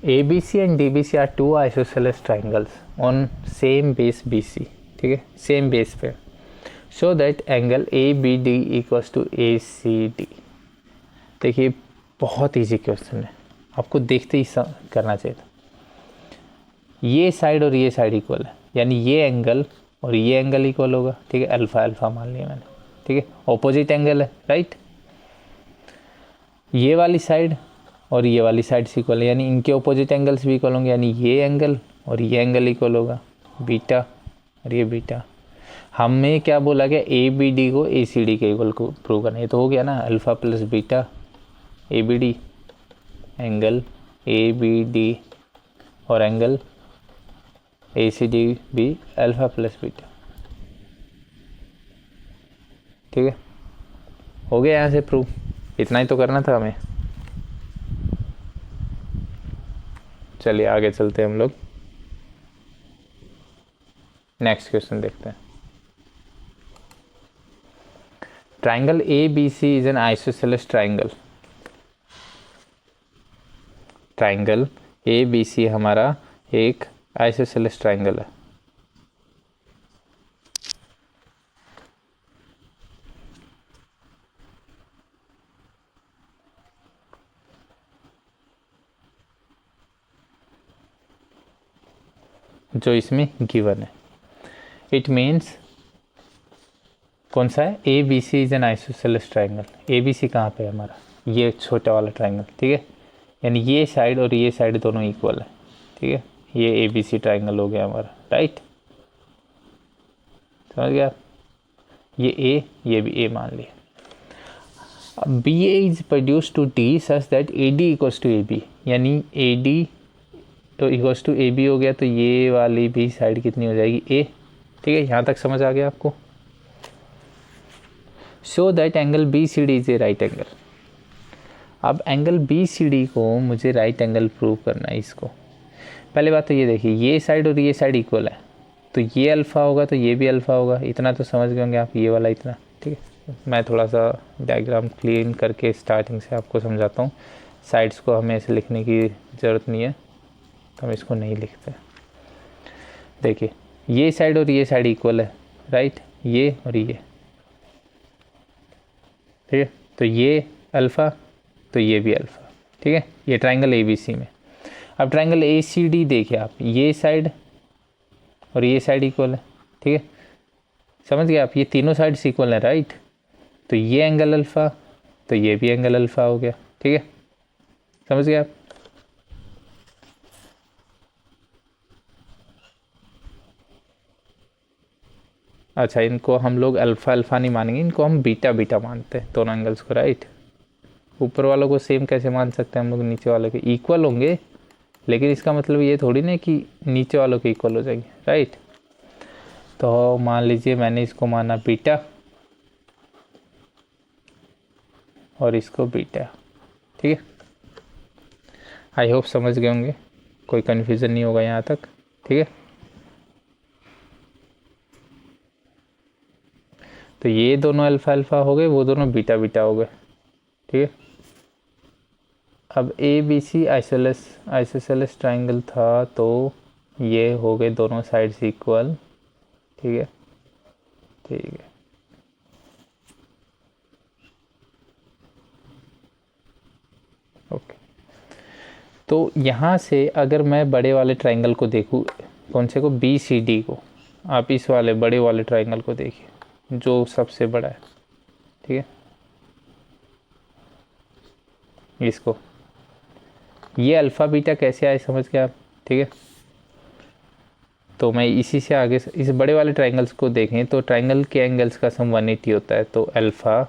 [SPEAKER 1] ABC and DBC are two isosceles triangles on same base BC. ठीक है, सेम बेस पे, so that angle ABD equals to ACD। देखिए बहुत इजी क्वेश्चन है, आपको देखते ही करना चाहिए था। ये साइड और ये साइड इक्वल है, यानी ये एंगल और ये एंगल इक्वल होगा। ठीक है, अल्फ़ा अल्फ़ा मान लिया मैंने। ठीक है, ऑपोजिट एंगल है, राइट। ये वाली साइड और ये वाली साइड्स इक्वल है, यानी इनके ऑपोजिट एंगल्स भी इक्वल होंगे, यानी ये एंगल और ये एंगल इक्वल होगा, बीटा और ये बीटा। हमें क्या बोला गया, ए बी डी को ए सी डी के इक्वल को प्रूव करना है, तो हो गया ना alpha plus beta A B D, angle A B D और एंगल ए सी डी भी अल्फ़ा प्लस बीटा। ठीक है, हो गया यहाँ से प्रूव, इतना ही तो करना था हमें। चलिए आगे चलते हैं हम लोग, नेक्स्ट क्वेश्चन देखते हैं। Triangle A B C is an isosceles triangle. Triangle A B C हमारा एक आइसोसेलेस ट्राइंगल है। जो इसमें गिवन है, इट मीन्स कौन सा है, A B C is an isosceles triangle. A B C कहाँ पे है हमारा, ये छोटा वाला ट्राइंगल, ठीक है, यानी ये साइड और ये साइड दोनों इक्वल है, ठीक है, ये ए बी सी ट्राइंगल हो गया हमारा, राइट, समझ गया। ये ए, ये भी ए मान लिया। B A is produce to D such that A D equals to A B, यानी ए डी तो इक्वल्स टू ए बी हो गया, तो ये वाली भी साइड कितनी हो जाएगी, ए, ठीक है, यहाँ तक समझ आ गया आपको। Show that angle B C D is a right angle. अब एंगल बी सी डी को मुझे राइट एंगल प्रूव करना है इसको। पहले बात तो ये देखिए, ये साइड और ये साइड इक्वल है, तो ये अल्फ़ा होगा तो ये भी अल्फ़ा होगा, इतना तो समझ गए होंगे आप, ये वाला इतना, ठीक है। मैं थोड़ा सा डायग्राम क्लीन करके स्टार्टिंग से आपको समझाता हूँ। साइड्स को हमें ऐसे लिखने की ज़रूरत नहीं है, तो हम इसको नहीं लिखते। देखिए ये साइड और ये साइड इक्वल है, राइट, ये और ये, ठीक है, तो ये अल्फ़ा तो ये भी अल्फ़ा, ठीक है, ये ट्राइंगल ए बी सी में। अब ट्राइंगल ए सी डी देखिए आप, ये साइड और ये साइड इक्वल है, ठीक है, समझ गए आप, ये तीनों साइड्स इक्वल है, राइट, तो ये एंगल अल्फ़ा तो ये भी एंगल अल्फ़ा हो गया, ठीक है, समझ गए आप। अच्छा, इनको हम लोग अल्फ़ा अल्फ़ा नहीं मानेंगे, इनको हम बीटा बीटा मानते हैं दोनों एंगल्स को, राइट। ऊपर वालों को सेम कैसे मान सकते हैं हम लोग, नीचे वालों के इक्वल होंगे, लेकिन इसका मतलब ये थोड़ी ना कि नीचे वालों के इक्वल हो जाएंगे, राइट। तो मान लीजिए मैंने इसको माना बीटा और इसको बीटा, ठीक है। आई होप समझ गए होंगे, कोई कन्फ्यूज़न नहीं होगा यहाँ तक, ठीक है। तो ये दोनों अल्फ़ा अल्फ़ा हो गए, वो दोनों बीटा बीटा हो गए, ठीक है। अब A B C isosceles triangle था, तो ये हो गए दोनों साइड्स इक्वल, ठीक है, ठीक है। ओके, तो यहाँ से अगर मैं बड़े वाले ट्राइंगल को देखूँ, कौन से को, बी सी डी को, आप इस वाले बड़े वाले ट्राइंगल को देखिए जो सबसे बड़ा है, ठीक है, इसको, ये अल्फ़ा बीटा कैसे आए समझ गए आप, ठीक है। तो मैं इसी से आगे इस बड़े वाले ट्राइंगल्स को देखें, तो ट्राइंगल के एंगल्स का सम 180 होता है, तो alpha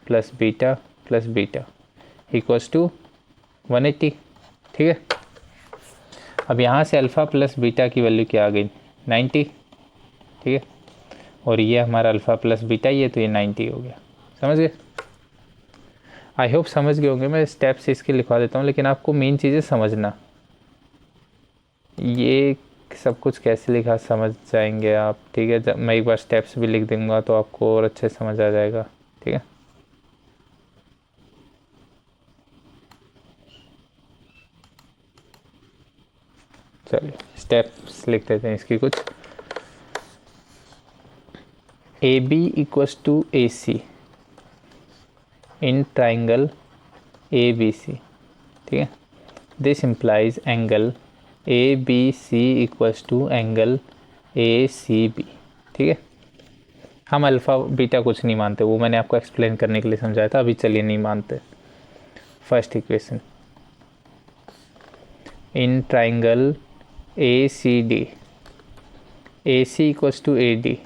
[SPEAKER 1] plus beta equals to 180, ठीक है। अब यहाँ से अल्फ़ा प्लस बीटा की वैल्यू क्या आ गई, 90, ठीक है, और ये हमारा अल्फ़ा प्लस बीटा ये, तो ये 90 हो गया, समझ गए। आई होप समझ गए होंगे, मैं स्टेप्स इसके लिखवा देता हूँ, लेकिन आपको मेन चीज़ें समझना, ये सब कुछ कैसे लिखा समझ जाएंगे आप, ठीक है। जब मैं एक बार स्टेप्स भी लिख दूँगा तो आपको और अच्छे समझ आ जाएगा, ठीक है। चलिए स्टेप्स लिख देते हैं इसकी कुछ। A B equals to A C in triangle A B C, ठीक है। This implies angle A B C equals to angle A C B, ठीक है। हम अल्फ़ा बीटा कुछ नहीं मानते, वो मैंने आपको एक्सप्लेन करने के लिए समझाया था, अभी चलिए नहीं मानते। First equation, in triangle A C D, A C equals to A D,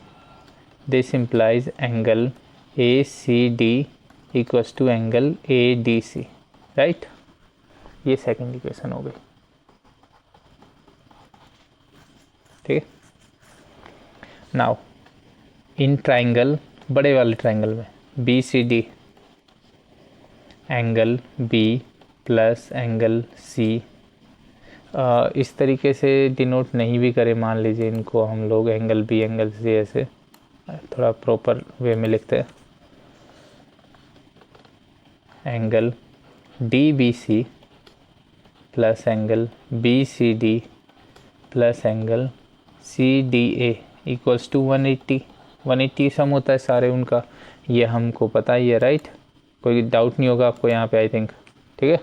[SPEAKER 1] this implies angle A C D equals to angle A D C, right. ये सेकंड इक्वेशन हो गई, ठीक है। नाउ इन ट्राइंगल, बड़े वाले triangle में B C D, angle B plus angle C, इस तरीके से डिनोट नहीं भी करें, मान लीजिए इनको हम लोग एंगल बी एंगल सी ऐसे थोड़ा प्रॉपर वे में लिखते हैं, angle D B C plus angle B C D plus angle C D A equals to 180 sum होता है सारे उनका, ये हमको पता ही है, राइट। कोई डाउट नहीं होगा आपको यहाँ पे, आई थिंक, ठीक है।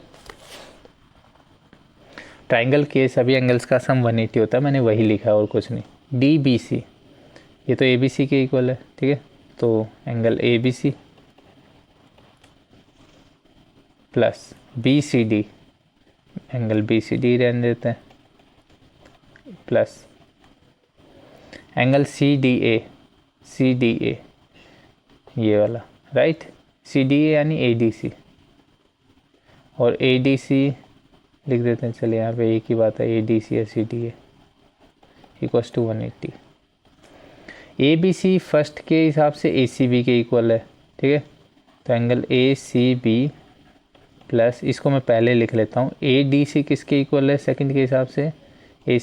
[SPEAKER 1] ट्राइंगल के सभी एंगल्स का सम 180 होता है, मैंने वही लिखा है और कुछ नहीं। डी बी सी, ये तो ए बी सी के इक्वल है, ठीक है। तो angle A B C plus B C D, angle B C D रहने देते हैं, plus angle C D A, ये वाला, राइट। सी डी ए यानी ए डी सी, और ए डी सी लिख देते हैं, चलिए यहाँ पे एक ही बात है, ए डी सी या C D A equals to 180। A B C first के हिसाब से ए सी बी के इक्वल है, ठीक है। तो angle A C B plus, इसको मैं पहले लिख लेता हूँ, ए डी सी किसके इक्वल है सेकंड के हिसाब से, A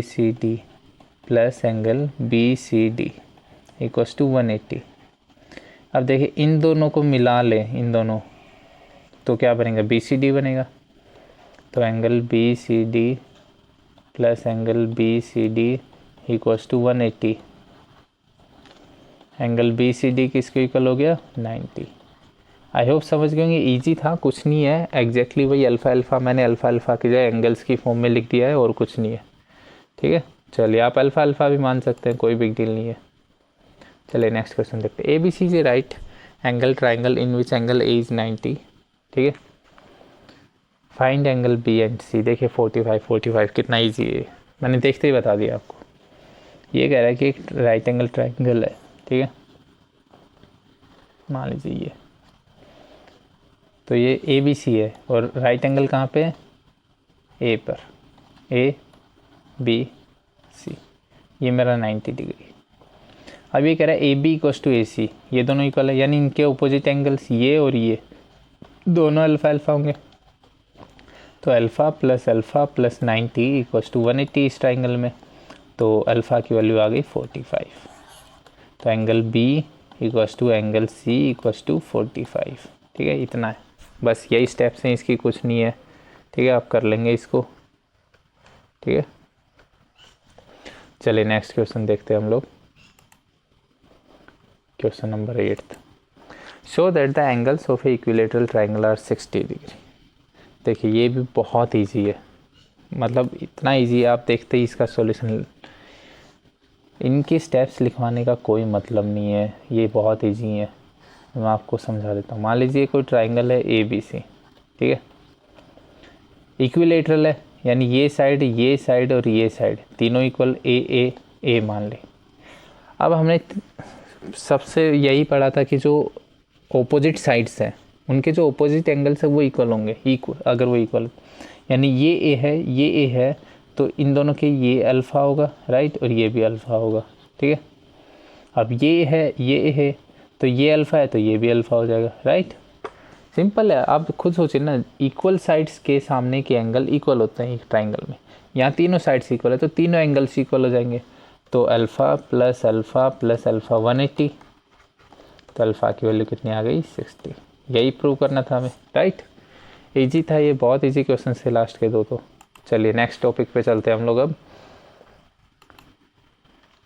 [SPEAKER 1] C D plus angle B C D equals to 180। अब देखिए इन दोनों को मिला लें, इन दोनों, तो क्या बनेगा, बी सी डी बनेगा। तो angle B C D plus angle B C D equals to 180। Angle B C D किसके इक्वल हो गया, 90। आई होप समझ गए होंगे, ईजी था, कुछ नहीं है, एग्जैक्टली वही अल्फ़ा मैंने अल्फ़ा की जगह एंगल्स की फॉर्म में लिख दिया है, और कुछ नहीं है, ठीक है। चलिए आप अल्फ़ा भी मान सकते हैं, कोई बिग डील नहीं है। चलिए नेक्स्ट क्वेश्चन देखते हैं। A B C is a right angle triangle in which angle A is 90, ठीक है। Find angle B and C. देखिए 45 कितना ईजी है, मैंने देखते ही बता दिया आपको। ये कह रहा है कि एक राइट एंगल ट्राइंगल है, ठीक है, मान लीजिए ये, तो ये ए बी सी है, और राइट एंगल कहाँ पे है, ए पर, ए बी सी, ये मेरा 90 डिग्री। अब ये कह रहा है A B equals to A C, ये दोनों इक्वल है, यानी इनके अपोजिट एंगल्स ये और ये दोनों अल्फ़ा होंगे। तो अल्फ़ा प्लस 90 इक्वल्स टू 180 इस ट्राइंगल में, तो अल्फ़ा की वैल्यू आ गई 45। तो angle B equals to angle C equals to 45, ठीक है, इतना है, बस यही स्टेप्स हैं, इसकी कुछ नहीं है, ठीक है, आप कर लेंगे इसको, ठीक है। चलिए नेक्स्ट क्वेश्चन देखते हैं हम लोग, question number 8। Show that the angles of a equilateral triangle are 60 degree. देखिए ये भी बहुत इजी है, मतलब इतना इजी है, आप देखते ही इसका सॉल्यूशन, इनके स्टेप्स लिखवाने का कोई मतलब नहीं है, ये बहुत इजी है, मैं आपको समझा देता हूँ। मान लीजिए कोई ट्राइंगल है ए बी सी, ठीक है, इक्विलेटरल है, यानी ये साइड और ये साइड तीनों इक्वल, ए मान ले। अब हमने सबसे यही पढ़ा था कि जो ओपोजिट साइड्स हैं उनके जो ओपोजिट एंगल्स है वो इक्वल होंगे, अगर वो इक्वल, यानी ये ए है तो इन दोनों के ये अल्फ़ा होगा, राइट, और ये भी अल्फ़ा होगा, ठीक है। अब ये है तो ये अल्फ़ा है तो ये भी अल्फ़ा हो जाएगा, राइट, सिंपल है। आप खुद सोचिए ना, इक्वल साइड्स के सामने के एंगल इक्वल होते हैं एक ट्राइंगल में, यहाँ तीनों साइड्स इक्वल है तो तीनों एंगल्स इक्वल हो जाएंगे। तो अल्फ़ा प्लस अल्फ़ा 180, तो अल्फ़ा की वैल्यू कितनी आ गई, 60। यही प्रूव करना था हमें, राइट, इजी था ये, बहुत इजी क्वेश्चन से लास्ट के दो तो। चलिए नेक्स्ट टॉपिक पे चलते हैं हम लोग अब,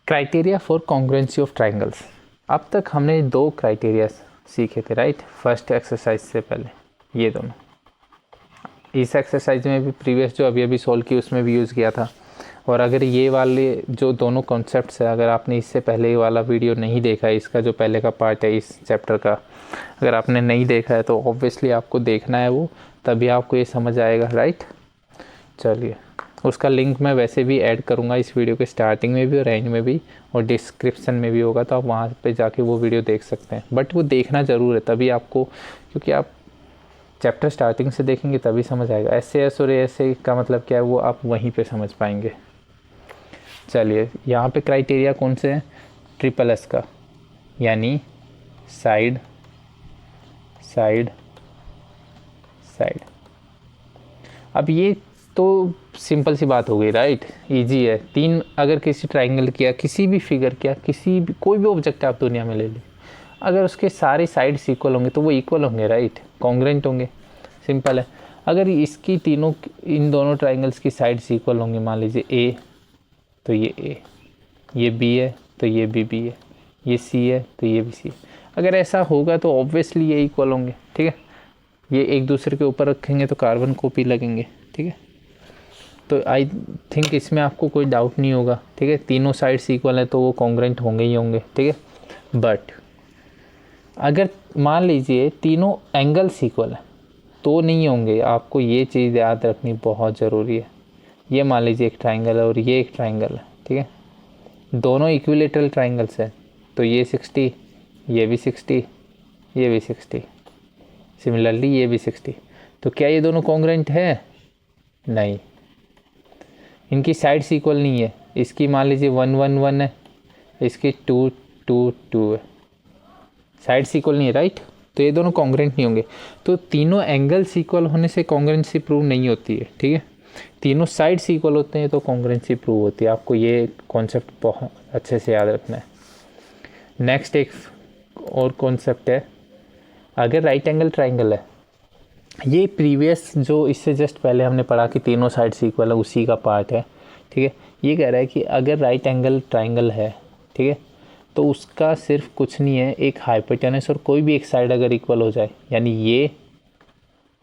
[SPEAKER 1] criteria for congruency of triangles. अब तक हमने दो क्राइटेरिया सीखे थे, राइट, फर्स्ट एक्सरसाइज से पहले, ये दोनों, इस एक्सरसाइज में भी प्रीवियस जो अभी सॉल्व की उसमें भी यूज़ किया था। और अगर ये वाले जो दोनों कॉन्सेप्ट्स है, अगर आपने इससे पहले वाला वीडियो नहीं देखा है, इसका जो पहले का पार्ट है इस चैप्टर का, अगर आपने नहीं देखा है तो ऑब्वियसली आपको देखना है वो, तभी आपको ये समझ आएगा, राइट। चलिए उसका लिंक मैं वैसे भी ऐड करूँगा इस वीडियो के स्टार्टिंग में भी और एंड में भी, और डिस्क्रिप्शन में भी होगा, तो आप वहाँ पे जाके वो वीडियो देख सकते हैं। बट वो देखना ज़रूर है, तभी आपको, क्योंकि आप चैप्टर स्टार्टिंग से देखेंगे तभी समझ आएगा। एस और ए का मतलब क्या है वो आप वहीं पे समझ पाएंगे। चलिए यहाँ पे क्राइटेरिया कौन से हैं, ट्रिपल एस का, यानी साइड साइड साइड। अब ये तो सिंपल सी बात हो गई, राइट, इजी है। तीन, अगर किसी ट्राइंगल किया, किसी भी फिगर किया, किसी भी कोई भी ऑब्जेक्ट आप दुनिया में ले लीजिए, अगर उसके सारे साइड्स इक्वल होंगे तो वो इक्वल होंगे, राइट, कॉन्ग्रुएंट होंगे, सिंपल है। अगर इसकी तीनों, इन दोनों ट्राइंगल्स की साइड्स इक्वल होंगी, मान लीजिए ए तो ये ए, ये बी है तो ये बी है, ये सी है तो ये भी सी है, अगर ऐसा होगा तो ऑब्वियसली ये इक्वल होंगे, ठीक है। ये एक दूसरे के ऊपर रखेंगे तो कार्बन कॉपी लगेंगे, ठीक है। तो आई थिंक इसमें आपको कोई डाउट नहीं होगा, ठीक है। तीनों साइड्स इक्वल है तो वो कॉन्ग्रेंट होंगे ही होंगे, ठीक है। बट अगर मान लीजिए तीनों एंगल्स इक्वल है तो नहीं होंगे। आपको ये चीज़ याद रखनी बहुत ज़रूरी है। ये मान लीजिए एक ट्राइंगल है और ये एक ट्राइंगल है, ठीक है। दोनों इक्विलेटरल ट्राइंगल्स हैं, तो ये 60, ये भी 60, ये भी 60, सिमिलरली ये भी 60। तो क्या ये दोनों कॉन्ग्रेंट है? नहीं, इनकी साइड्स इक्वल नहीं है। इसकी मान लीजिए 1 1 1 है, इसकी 2 2 2 है, साइड्स इक्वल नहीं है, राइट। तो ये दोनों कॉन्ग्रेंट नहीं होंगे। तो तीनों एंगल्स इक्वल होने से कॉन्ग्रेंसी प्रूव नहीं होती है, ठीक है। तीनों साइड्स इक्वल होते हैं तो कॉन्ग्रेंसी प्रूव होती है। आपको ये कॉन्सेप्ट बहुत अच्छे से याद रखना है। नेक्स्ट एक और कॉन्सेप्ट है, अगर राइट एंगल ट्राइंगल है, ये प्रीवियस जो इससे जस्ट पहले हमने पढ़ा कि तीनों साइड्स इक्वल है उसी का पार्ट है, ठीक है। ये कह रहा है कि अगर राइट एंगल ट्राइंगल है, ठीक है, तो उसका सिर्फ कुछ नहीं है, एक हाइपोटेनस और कोई भी एक साइड अगर इक्वल हो जाए, यानी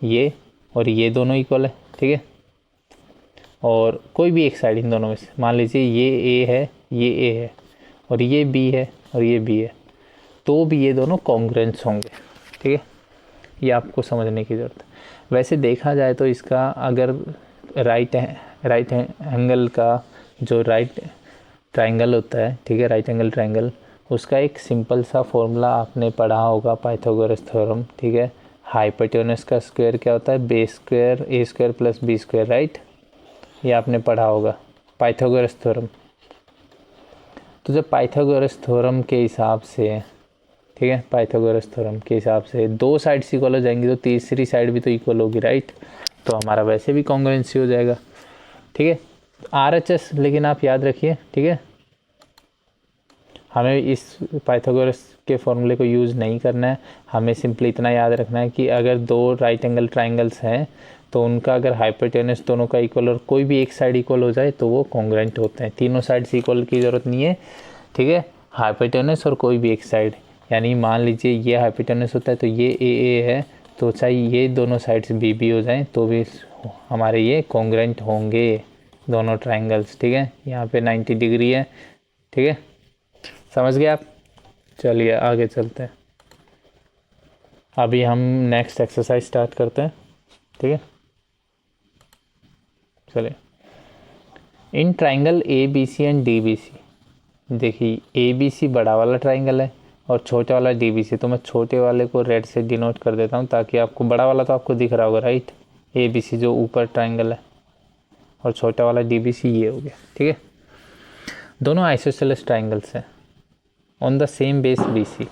[SPEAKER 1] ये और ये दोनों इक्वल है, ठीक है, और कोई भी एक साइड इन दोनों में से, मान लीजिए ये ए है, ये ए है, और ये बी है और ये बी है, तो भी ये दोनों कॉन्ग्रेंट्स होंगे, ठीक है। ये आपको समझने की ज़रूरत है। वैसे देखा जाए तो इसका अगर राइट एंगल का जो राइट ट्राइंगल होता है, ठीक है, राइट एंगल ट्राइंगल, उसका एक सिंपल सा फॉर्मूला आपने पढ़ा होगा, पाइथागोरस थ्योरम, ठीक है। हाइपोटेनस का स्क्वायर क्या होता है? B square A square plus B square, right. ये आपने पढ़ा होगा, पाइथागोरस थ्योरम। तो जब पाइथागोरस थ्योरम के हिसाब से, ठीक है, पाइथागोरस थ्योरम के हिसाब से दो साइड्स इक्वल हो जाएंगी तो तीसरी साइड भी तो इक्वल होगी, राइट। तो हमारा वैसे भी कॉन्ग्रुएंसी हो जाएगा, ठीक है। RHS लेकिन आप याद रखिए, ठीक है, हमें इस पाइथागोरस के फॉर्मूले को यूज़ नहीं करना है। हमें सिंपली इतना याद रखना है कि अगर दो राइट एंगल ट्राइंगल्स हैं तो उनका अगर हाइपोटेनस दोनों का इक्वल और कोई भी एक साइड इक्वल हो जाए तो वो कॉन्ग्रुएंट होते हैं। तीनों साइड्स इक्वल की ज़रूरत नहीं है, ठीक है, हाइपोटेनस और कोई भी एक साइड। यानी मान लीजिए ये हाइपोटेनस होता है तो ये ए है, तो चाहे ये दोनों साइड्स बी हो जाएं तो भी हमारे ये कॉन्ग्रुएंट होंगे दोनों ट्राइंगल्स, ठीक है। यहाँ पे 90 डिग्री है, ठीक है, समझ गए आप। चलिए आगे चलते हैं। अभी हम नेक्स्ट एक्सरसाइज स्टार्ट करते हैं, ठीक है। चलिए, in triangle ABC and DBC, देखिए ABC बड़ा वाला ट्राइंगल है और छोटा वाला DBC। तो मैं छोटे वाले को रेड से डिनोट कर देता हूँ ताकि आपको, बड़ा वाला तो आपको दिख रहा होगा, राइट, ABC जो ऊपर ट्राइंगल है, और छोटा वाला DBC ये हो गया, ठीक है। दोनों आइसोसेलेस ट्राइंगल्स हैं on the same base BC।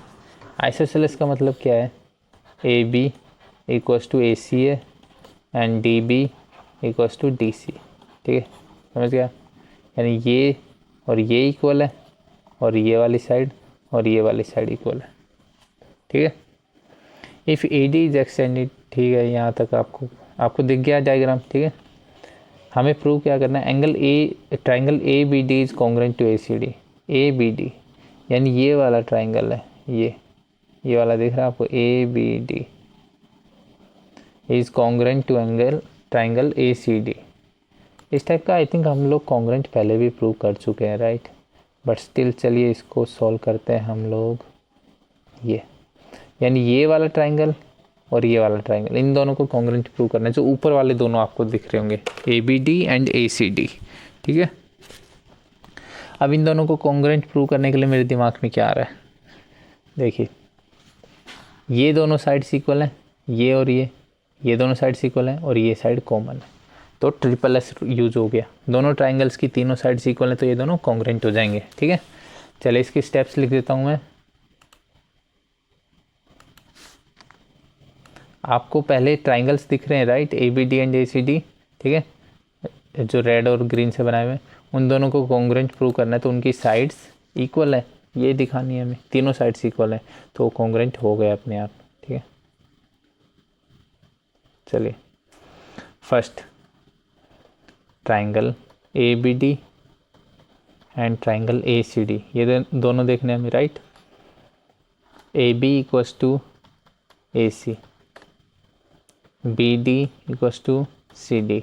[SPEAKER 1] Isosceles का मतलब क्या है? AB equals to ACA and DB equals to DC, ठीक है, समझ गया। यानी ये और ये इक्वल है और ये वाली साइड और ये वाली साइड इक्वल है, ठीक है। इफ़ AD इज एक्सटेंडेड, ठीक है, यहाँ तक आपको दिख गया डायग्राम, ठीक है। हमें प्रूव क्या करना है? Angle triangle ABD is congruent to ACD। ABD यानी ये वाला ट्राइंगल है, ये वाला दिख रहा है आपको, ABD is congruent to angle triangle ACD। इस टाइप का आई थिंक हम लोग कॉन्ग्रुएंट पहले भी प्रूव कर चुके हैं, राइट, बट स्टिल चलिए इसको सॉल्व करते हैं हम लोग। ये यानी ये वाला ट्राइंगल और ये वाला ट्राइंगल, इन दोनों को कॉन्ग्रुएंट प्रूव करना है। जो ऊपर वाले दोनों आपको दिख रहे होंगे, ABD एंड ACD, ठीक है। अब इन दोनों को कॉन्ग्रुएंट प्रूव करने के लिए मेरे दिमाग में क्या आ रहा है? देखिए, ये दोनों साइड्स इक्वल हैं, ये और ये दोनों साइड्स इक्वल हैं और ये साइड कॉमन है, तो SSS यूज हो गया। दोनों ट्राइंगल्स की तीनों साइड्स इक्वल हैं तो ये दोनों कॉन्ग्रुएंट हो जाएंगे, ठीक है। चलिए इसके स्टेप्स लिख देता हूँ मैं। आपको पहले ट्राइंगल्स दिख रहे हैं, राइट, ABD एंड ACD, ठीक है, जो रेड और ग्रीन से बनाए हुए, उन दोनों को कॉन्ग्रुएंट प्रूव करना है तो उनकी साइड्स इक्वल है, ये दिखानी है हमें, तीनों साइड्स इक्वल है तो कॉन्ग्रुएंट हो गए अपने आप, ठीक है। चलिए, first triangle ABD and triangle ACD, ये दोनों देखने हमें, right. AB equals to AC, BD equals to CD,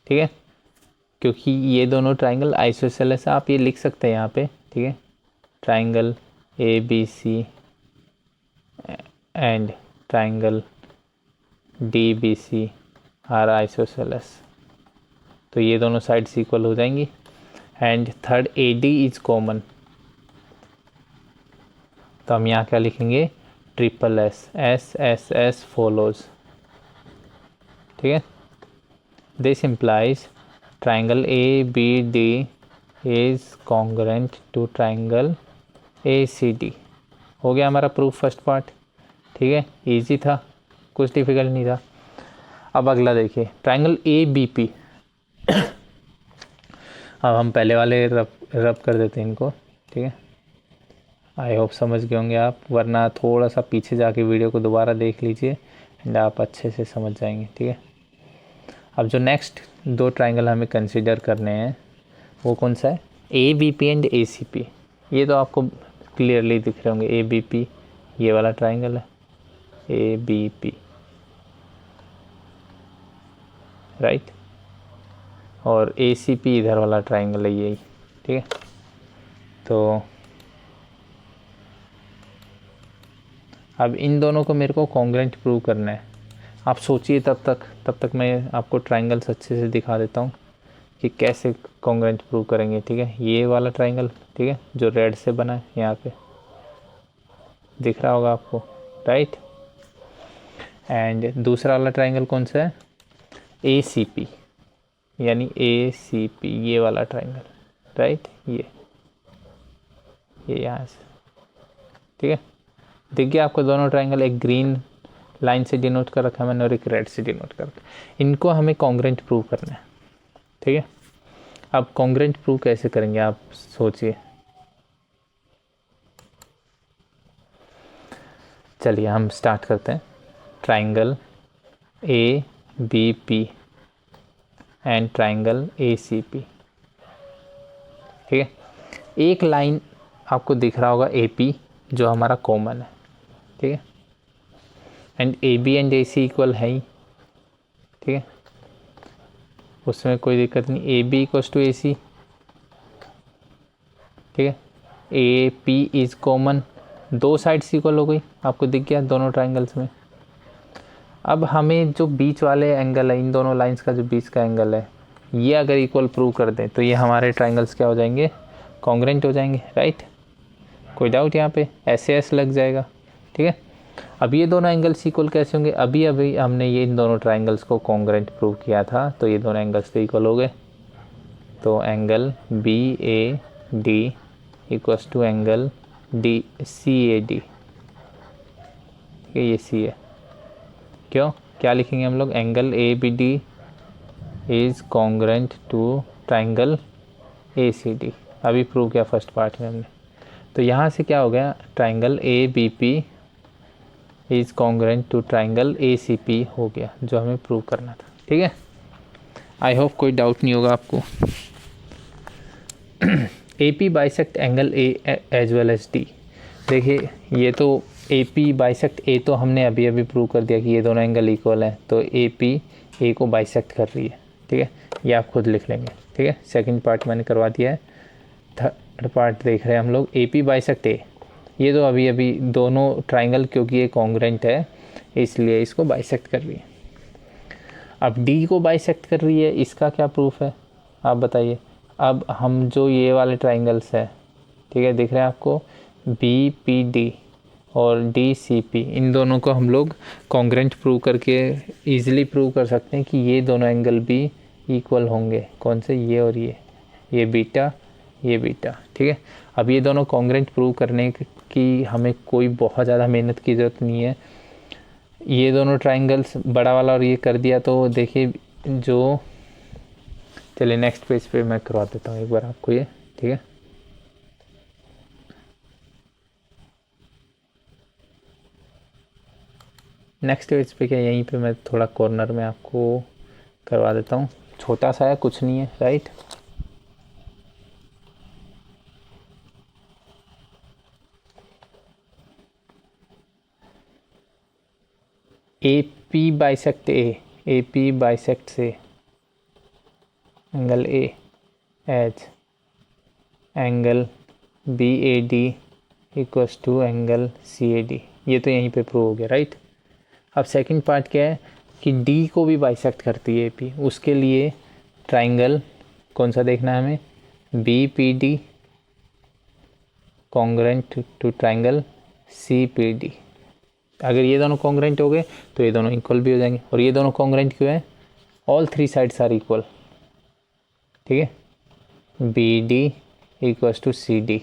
[SPEAKER 1] ठीक है। क्योंकि ये दोनों ट्राइंगल आइसोसेलेस है, आप ये लिख सकते हैं यहाँ पे, ठीक है। Triangle ABC and triangle DBC are isosceles, तो ये दोनों साइड्स इक्वल हो जाएंगी। And third AD is common, तो हम यहाँ क्या लिखेंगे, SSS फॉलोज, ठीक है। This implies triangle ABD is congruent to triangle ACD। हो गया हमारा प्रूफ फर्स्ट पार्ट, ठीक है, इजी था, कुछ डिफिकल्ट नहीं था। अब अगला देखिए, ट्राइंगल ABP। अब हम पहले वाले रब कर देते हैं इनको, ठीक है। आई होप समझ गए होंगे आप, वरना थोड़ा सा पीछे जाके वीडियो को दोबारा देख लीजिए एंड आप अच्छे से समझ जाएंगे, ठीक है। अब जो नेक्स्ट दो ट्राइंगल हमें कंसीडर करने हैं वो कौन सा है, ABP एंड ACP। ये तो आपको क्लियरली दिख रहे होंगे, ABP ये वाला ट्राइंगल है, ABP, राइट, और ACP इधर वाला ट्राइंगल है यही, ठीक है। तो अब इन दोनों को मेरे को कॉन्ग्रुएंट प्रूव करना है। आप सोचिए तब तक मैं आपको ट्राइंगल्स अच्छे से दिखा देता हूँ कि कैसे कॉन्ग्रुएंट प्रूव करेंगे, ठीक है। ये वाला ट्राइंगल, ठीक है, जो रेड से बना है, यहाँ पे दिख रहा होगा आपको, राइट। एंड दूसरा वाला ट्राइंगल कौन सा है, ACP, यानी ACP ये वाला ट्राइंगल, राइट, ये यहाँ से, ठीक है। दिख गया आपको दोनों ट्राइंगल, एक ग्रीन लाइन से डिनोट कर रखा है मैंने और एक रेड से डिनोट कर रखा है। इनको हमें कॉन्ग्रुएंट प्रूव करना है, ठीक है। अब कॉन्ग्रुएंट प्रूव कैसे करेंगे आप सोचिए। चलिए हम स्टार्ट करते हैं। Triangle ABP and triangle ACP, ठीक है। एक लाइन आपको दिख रहा होगा AP जो हमारा कॉमन है, ठीक है। And AB and AC equal है ही, ठीक है, उसमें कोई दिक्कत नहीं। AB इक्वल्स टू AC, ठीक है। AP इज कॉमन, दो साइड्स इक्वल हो गई, आपको दिख गया दोनों ट्राइंगल्स में। अब हमें जो बीच वाले एंगल है, इन दोनों लाइंस का जो बीच का एंगल है, ये अगर इक्वल प्रूव कर दें तो ये हमारे ट्राइंगल्स क्या हो जाएंगे, कॉन्ग्रुएंट हो जाएंगे, राइट। कोई डाउट यहाँ पे, SAS लग जाएगा, ठीक है। अब ये दोनों एंगल्स इक्वल कैसे होंगे, अभी हमने ये इन दोनों ट्राइंगल्स को कॉन्ग्रुएंट प्रूव किया था, तो ये दोनों एंगल्स तो इक्वल हो गए। तो angle BAD equals to angle CAD, ठीक है, ये C है। क्यों, क्या लिखेंगे हम लोग, angle ABD is congruent to triangle ACD, अभी प्रूव किया फर्स्ट पार्ट में हमने। तो यहाँ से क्या हो गया, triangle ABP is congruent to triangle ACP हो गया, जो हमें प्रूव करना था, ठीक है। आई होप कोई डाउट नहीं होगा आपको। AP bisect angle A as well as D। देखिए ये तो AP बाइसेक्ट A तो हमने अभी अभी प्रूव कर दिया कि ये दोनों एंगल इक्वल हैं, तो AP A को बाइसेक्ट कर रही है, ठीक है, ये आप खुद लिख लेंगे, ठीक है। सेकंड पार्ट मैंने करवा दिया है। थर्ड पार्ट देख रहे हैं हम लोग, AP बाइसेक्ट A, ये तो अभी अभी दोनों ट्राइंगल, क्योंकि ये कॉन्ग्रुएंट है इसलिए इसको बाइसेक्ट कर रही है। अब D को बाइसेक्ट कर रही है, इसका क्या प्रूफ है आप बताइए। अब हम जो ये वाले ट्राइंगल्स है, ठीक है, दिख रहे हैं आपको, BPD और DCP, इन दोनों को हम लोग कॉन्ग्रुएंट प्रूव करके इजीली प्रूव कर सकते हैं कि ये दोनों एंगल भी इक्वल होंगे। कौन से, ये और ये बीटा, ये बीटा, ठीक है। अब ये दोनों कॉन्ग्रुएंट प्रूव करने की हमें कोई बहुत ज़्यादा मेहनत की ज़रूरत नहीं है। ये दोनों ट्राइंगल्स बड़ा वाला और ये कर दिया, तो देखिए जो, चलिए नेक्स्ट पेज पे मैं करवा देता हूँ एक बार आपको ये, ठीक है। नेक्स्ट पेज पे क्या, यहीं पे मैं थोड़ा कॉर्नर में आपको करवा देता हूँ, छोटा सा है, कुछ नहीं है, right. AP bisect A, AP bisect से, angle A as angle B A D equals to angle C A D. ये तो यहीं पे प्रूव हो गया, राइट। अब सेकंड पार्ट क्या है कि डी को भी बाइसेक्ट करती है ए पी। उसके लिए ट्राइंगल कौन सा देखना है हमें, B P D congruent to triangle C P D. अगर ये दोनों कॉन्ग्रेंट हो गए तो ये दोनों इक्वल भी हो जाएंगे। और ये दोनों कॉन्ग्रेंट क्यों है, all three sides are equal, ठीक है। B D equals to C D,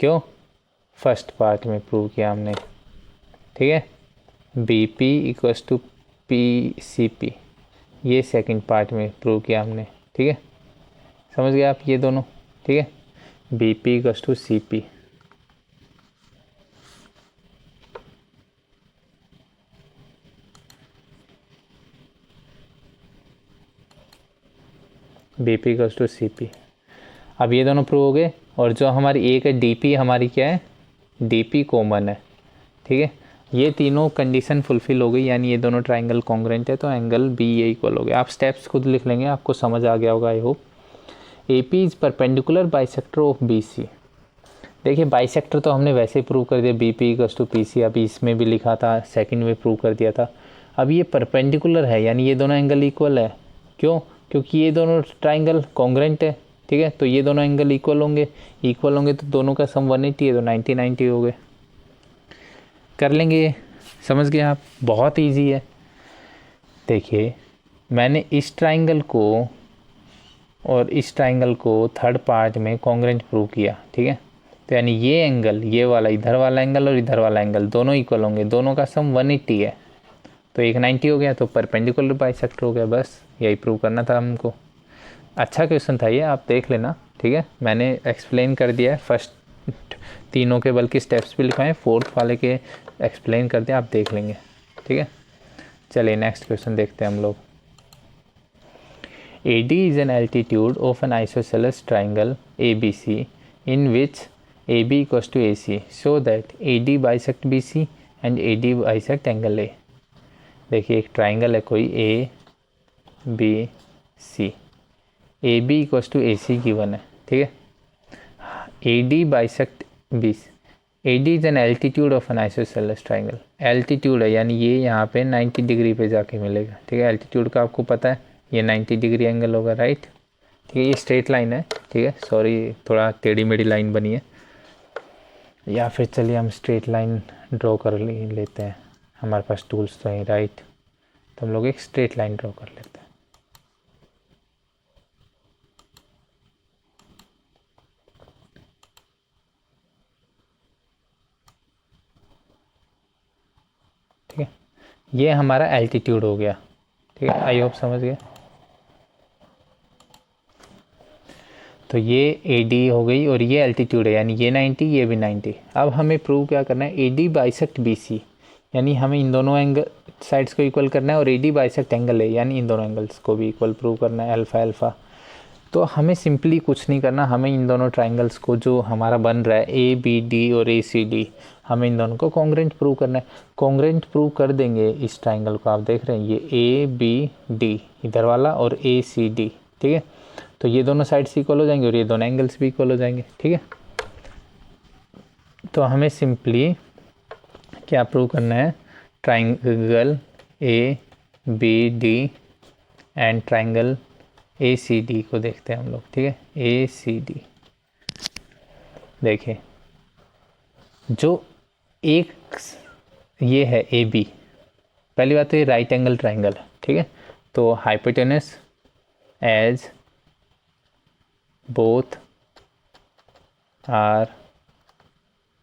[SPEAKER 1] क्यों, फर्स्ट पार्ट में प्रूव किया हमने, ठीक है। B P equals to P C P, ये सेकंड पार्ट में प्रूव किया हमने, ठीक है। समझ गए आप ये दोनों, ठीक है। B P equals to C P, B P equals to C P. अब ये दोनों प्रूव हो गए। और जो हमारी एक है डी पी, हमारी क्या है, डी पी कॉमन है, ठीक है। ये तीनों कंडीशन फुलफिल हो गई, यानी ये दोनों ट्राइंगल कॉन्ग्रेंट है, तो एंगल बी ए इक्वल हो गया। आप स्टेप्स खुद लिख लेंगे, आपको समझ आ गया होगा I hope. A P is perpendicular bisector of B C. देखिए बाइसेक्टर तो हमने वैसे ही प्रूव कर दिया, B P equals to P C, अभी इसमें भी लिखा था, सेकंड में प्रूव कर दिया था। अब ये परपेंडिकुलर है, यानी ये दोनों एंगल इक्वल है, क्यों, क्योंकि ये दोनों ट्राइंगल कॉन्ग्रेंट है, ठीक है। तो ये दोनों एंगल इक्वल होंगे, इक्वल होंगे तो दोनों का सम 180 है, तो 90 90 हो गए। कर लेंगे, समझ गए आप, बहुत इजी है। देखिए मैंने इस ट्राइंगल को और इस ट्राइंगल को थर्ड पार्ट में कॉन्ग्रेंट प्रूव किया, ठीक है। तो यानी ये एंगल, ये वाला, इधर वाला एंगल और इधर वाला एंगल दोनों इक्वल होंगे, दोनों का सम 180 है, तो एक 90 हो गया, तो परपेंडिकुलर बाइसेक्टर हो गया। बस यही प्रूव करना था हमको। अच्छा क्वेश्चन था ये, आप देख लेना, ठीक है। मैंने एक्सप्लेन कर दिया है फर्स्ट तीनों के, बल्कि स्टेप्स भी लिखवाए, फोर्थ वाले के एक्सप्लेन कर दिया, आप देख लेंगे, ठीक है। चलिए नेक्स्ट क्वेश्चन देखते हैं हम लोग। AD is an altitude of an isosceles triangle ABC in which AB equals to AC, so that AD bisect BC and AD bisect angle A। देखिए एक ट्राइंगल है कोई A B C, AB equals to AC given है, ठीक है। AD bisect BC, AD is an altitude of an isosceles triangle। Altitude है, यानी ये यहाँ पे 90 डिग्री पे जाके मिलेगा, ठीक है। एल्टीट्यूड का आपको पता है, ये 90 डिग्री एंगल होगा, राइट, ठीक है। ये स्ट्रेट लाइन है, ठीक है, सॉरी थोड़ा टेढ़ी मेढ़ी लाइन बनी है, या फिर चलिए हम स्ट्रेट लाइन ड्रॉ कर लेते हैं, हमारे पास टूल्स तो हैं, राइट। तो हम लोग एक स्ट्रेट लाइन ड्रॉ कर लेते हैं, ठीक है। ये हमारा एल्टीट्यूड हो गया, ठीक है, आई होप समझ गए। तो ये AD हो गई और ये एल्टीट्यूड है, यानी ये 90, ये भी 90। अब हमें प्रूव क्या करना है, AD बाइसेक्ट BC, यानी हमें इन दोनों एंगल साइड्स को इक्वल करना है, और AD बाइसेक्ट एंगल है, यानी इन दोनों एंगल्स को भी इक्वल प्रूव करना है, अल्फ़ा अल्फ़ा। तो हमें सिंपली कुछ नहीं करना, हमें इन दोनों ट्राइंगल्स को जो हमारा बन रहा है ABD और ACD, हमें इन दोनों को कॉन्ग्रेंट प्रूव करना है। कॉन्ग्रेंट प्रूव कर देंगे इस ट्राइंगल को, आप देख रहे हैं ये ABD इधर वाला और ACD, ठीक है। तो ये दोनों साइड्स इक्वल हो जाएंगे और ये दोनों एंगल्स भी इक्वल हो जाएंगे, ठीक है। तो हमें सिंपली क्या प्रूव करना है, triangle ABD and triangle ACD को देखते हैं हम लोग, ठीक है। ACD देखिए, जो एक ये है AB, पहली बात तो ये राइट एंगल ट्राइंगल है, ठीक है। तो hypotenuse as both are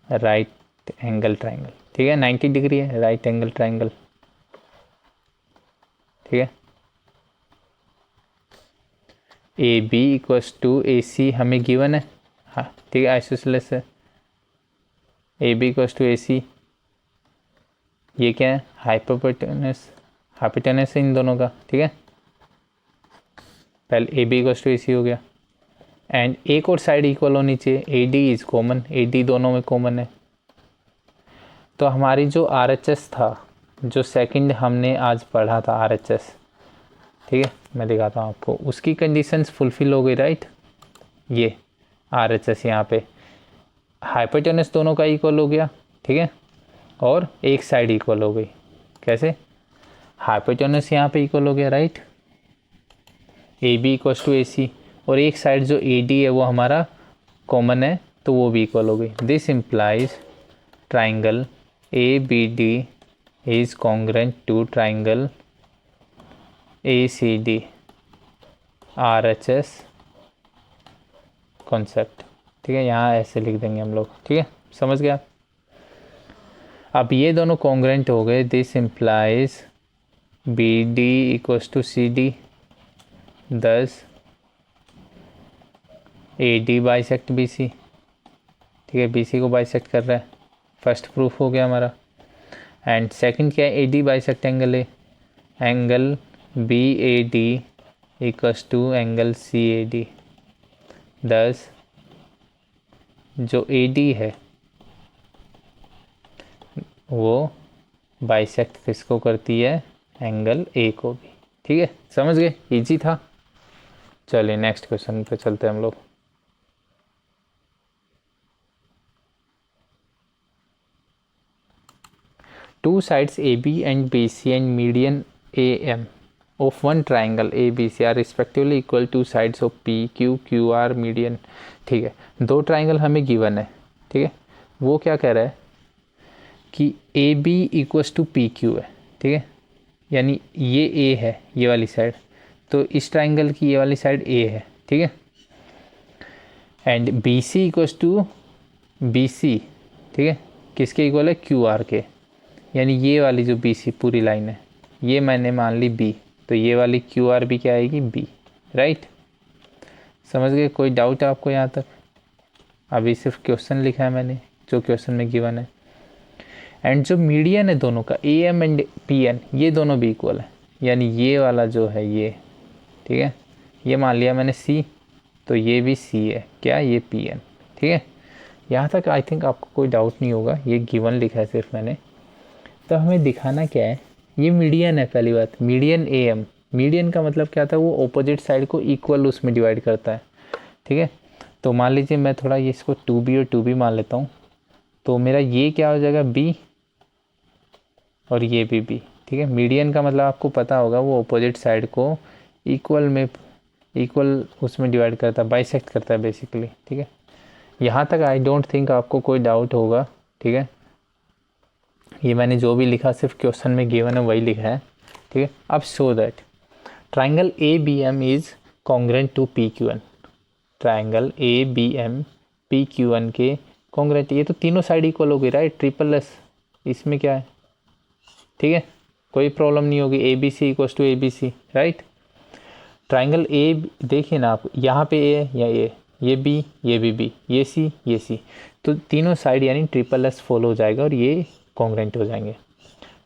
[SPEAKER 1] right angle triangle, ठीक है। 90 डिग्री है, राइट एंगल ट्राइंगल, ठीक है। AB इक्वल्स टू AC हमें गिवन है, हाँ ठीक है, आइसोसेलेस है। AB इक्वल्स टू AC, ये क्या है, हाइपोटेनस, हाइपोटेनस है इन दोनों का, ठीक है। पहले AB इक्वल्स टू AC हो गया, एंड एक और साइड इक्वल होनी चाहिए, AD इज कॉमन, AD दोनों में कॉमन है। तो हमारी जो RHS था, जो सेकंड हमने आज पढ़ा था RHS, ठीक है, मैं दिखाता हूँ आपको, उसकी कंडीशंस फुलफिल हो गई, राइट। ये RHS यहाँ पे हाइपोटेनस दोनों का इक्वल हो गया, ठीक है, और एक साइड इक्वल हो गई। कैसे? हाइपोटेनस यहाँ पे इक्वल हो गया, right, AB equal to AC, और एक साइड जो AD है वो हमारा कॉमन है तो वो भी इक्वल हो गई। This implies triangle ABD is congruent to triangle ACD RHS concept. ठीक है, यहाँ ऐसे लिख देंगे हम लोग, ठीक है, समझ गया। अब ये दोनों कॉन्ग्रेंट हो गए, this implies BD equals to CD, thus AD bisect BC, ठीक है, BC को बाइसेक्ट कर रहा है, फर्स्ट प्रूफ हो गया हमारा। एंड सेकंड क्या है, AD बाइसेक्ट एंगल है, angle BAD equals to angle CAD, thus जो AD है वो बाइसेक्ट किसको करती है, एंगल A को भी। ठीक है, समझ गए, इजी था। चलिए नेक्स्ट क्वेश्चन पे चलते हैं हम लोग। Two sides AB and BC and median AM of one triangle ABC are respectively equal to sides of PQ QR median। ठीक है, दो ट्राइंगल हमें गिवन है, ठीक है, वो क्या कह रहा है कि AB इक्वल्स टू PQ है, ठीक है, यानी ये A है, ये वाली साइड, तो इस ट्राइंगल की ये वाली साइड A है, ठीक है, and BC equals to BC, ठीक है, किसके इक्वल है, QR के, यानी ये वाली जो BC पूरी लाइन है ये मैंने मान ली B, तो ये वाली QR भी क्या आएगी, B, राइट। समझ गए, कोई डाउट है आपको यहाँ तक? अभी सिर्फ क्वेश्चन लिखा है मैंने जो क्वेश्चन में गिवन है। एंड जो मीडियन है दोनों का AM एंड PN, ये दोनों भी इक्वल है, यानी ये वाला जो है ये, ठीक है, ये मान लिया मैंने C, तो ये भी C है, क्या, ये PN। ठीक है, यहाँ तक आई थिंक आपको कोई डाउट नहीं होगा, ये गिवन लिखा है सिर्फ मैंने। तो हमें दिखाना क्या है, ये मीडियन है, पहली बात, मीडियन AM, मीडियन का मतलब क्या था, वो ऑपोजिट साइड को इक्वल उसमें डिवाइड करता है, ठीक है। तो मान लीजिए मैं थोड़ा ये इसको 2B और 2B मान लेता हूँ, तो मेरा ये क्या हो जाएगा, B, और ये भी B, ठीक है। मीडियन का मतलब आपको पता होगा वो ऑपोजिट साइड को इक्वल उसमें डिवाइड करता है, बाइसेक्ट करता है बेसिकली, ठीक है। यहाँ तक आई डोंट थिंक आपको कोई डाउट होगा, ठीक है। ये मैंने जो भी लिखा सिर्फ क्वेश्चन में गिवन है वही लिखा है, ठीक है। अब show that triangle ABM is congruent to PQN, triangle ABM PQN के कॉन्ग्रेंट, ये तो तीनों साइड इक्वल होगी, राइट, ट्रिपल एस, इसमें क्या है, ठीक है, कोई प्रॉब्लम नहीं होगी, ABC equals to ABC, right. Triangle A, देखिए ना आप, यहाँ पे A है या ये B, ये भी B, ये C, तो तीनों साइड यानी ट्रिपल एस फॉलो हो जाएगा और ये कॉन्ग्रेंट हो जाएंगे।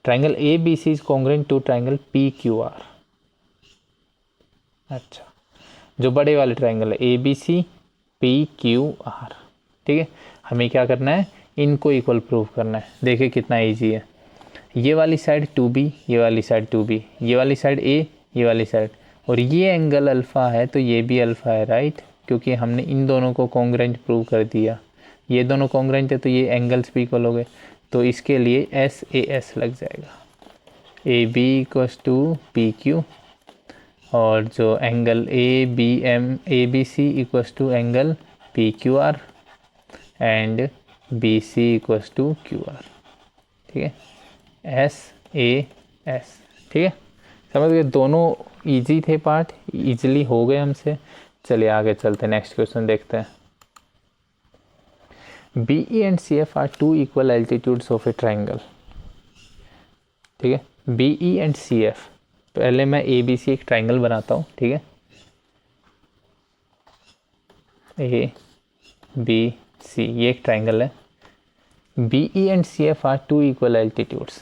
[SPEAKER 1] Triangle ABC is congruent to triangle PQR। अच्छा, जो बड़े वाले ट्राइंगल है ABC PQR, ठीक है, हमें क्या करना है, इनको इक्वल प्रूव करना है। देखिए कितना इजी है, ये वाली साइड 2B, ये वाली साइड 2B, ये वाली साइड A, ये वाली साइड, और ये एंगल अल्फ़ा है तो ये भी अल्फ़ा है, राइट, क्योंकि हमने इन दोनों को कॉन्ग्रेंट प्रूव कर दिया, ये दोनों कॉन्ग्रेंट है तो ये एंगल्स भी इक्वल हो गए, तो इसके लिए SAS लग जाएगा, AB इक्वल्स टू PQ, और जो angle ABC equals to angle PQR, and BC equals to QR, ठीक है, SAS, ठीक है, समझ गए, दोनों इजी थे पार्ट, इजीली हो गए हमसे। चलिए आगे चलते हैं, नेक्स्ट क्वेश्चन देखते हैं। BE and CF are two equal altitudes of a triangle, ठीक है, BE and CF, पहले मैं ABC एक ट्राइंगल बनाता हूँ, ठीक है, ABC ये एक ट्राइंगल है, BE and CF are two equal altitudes,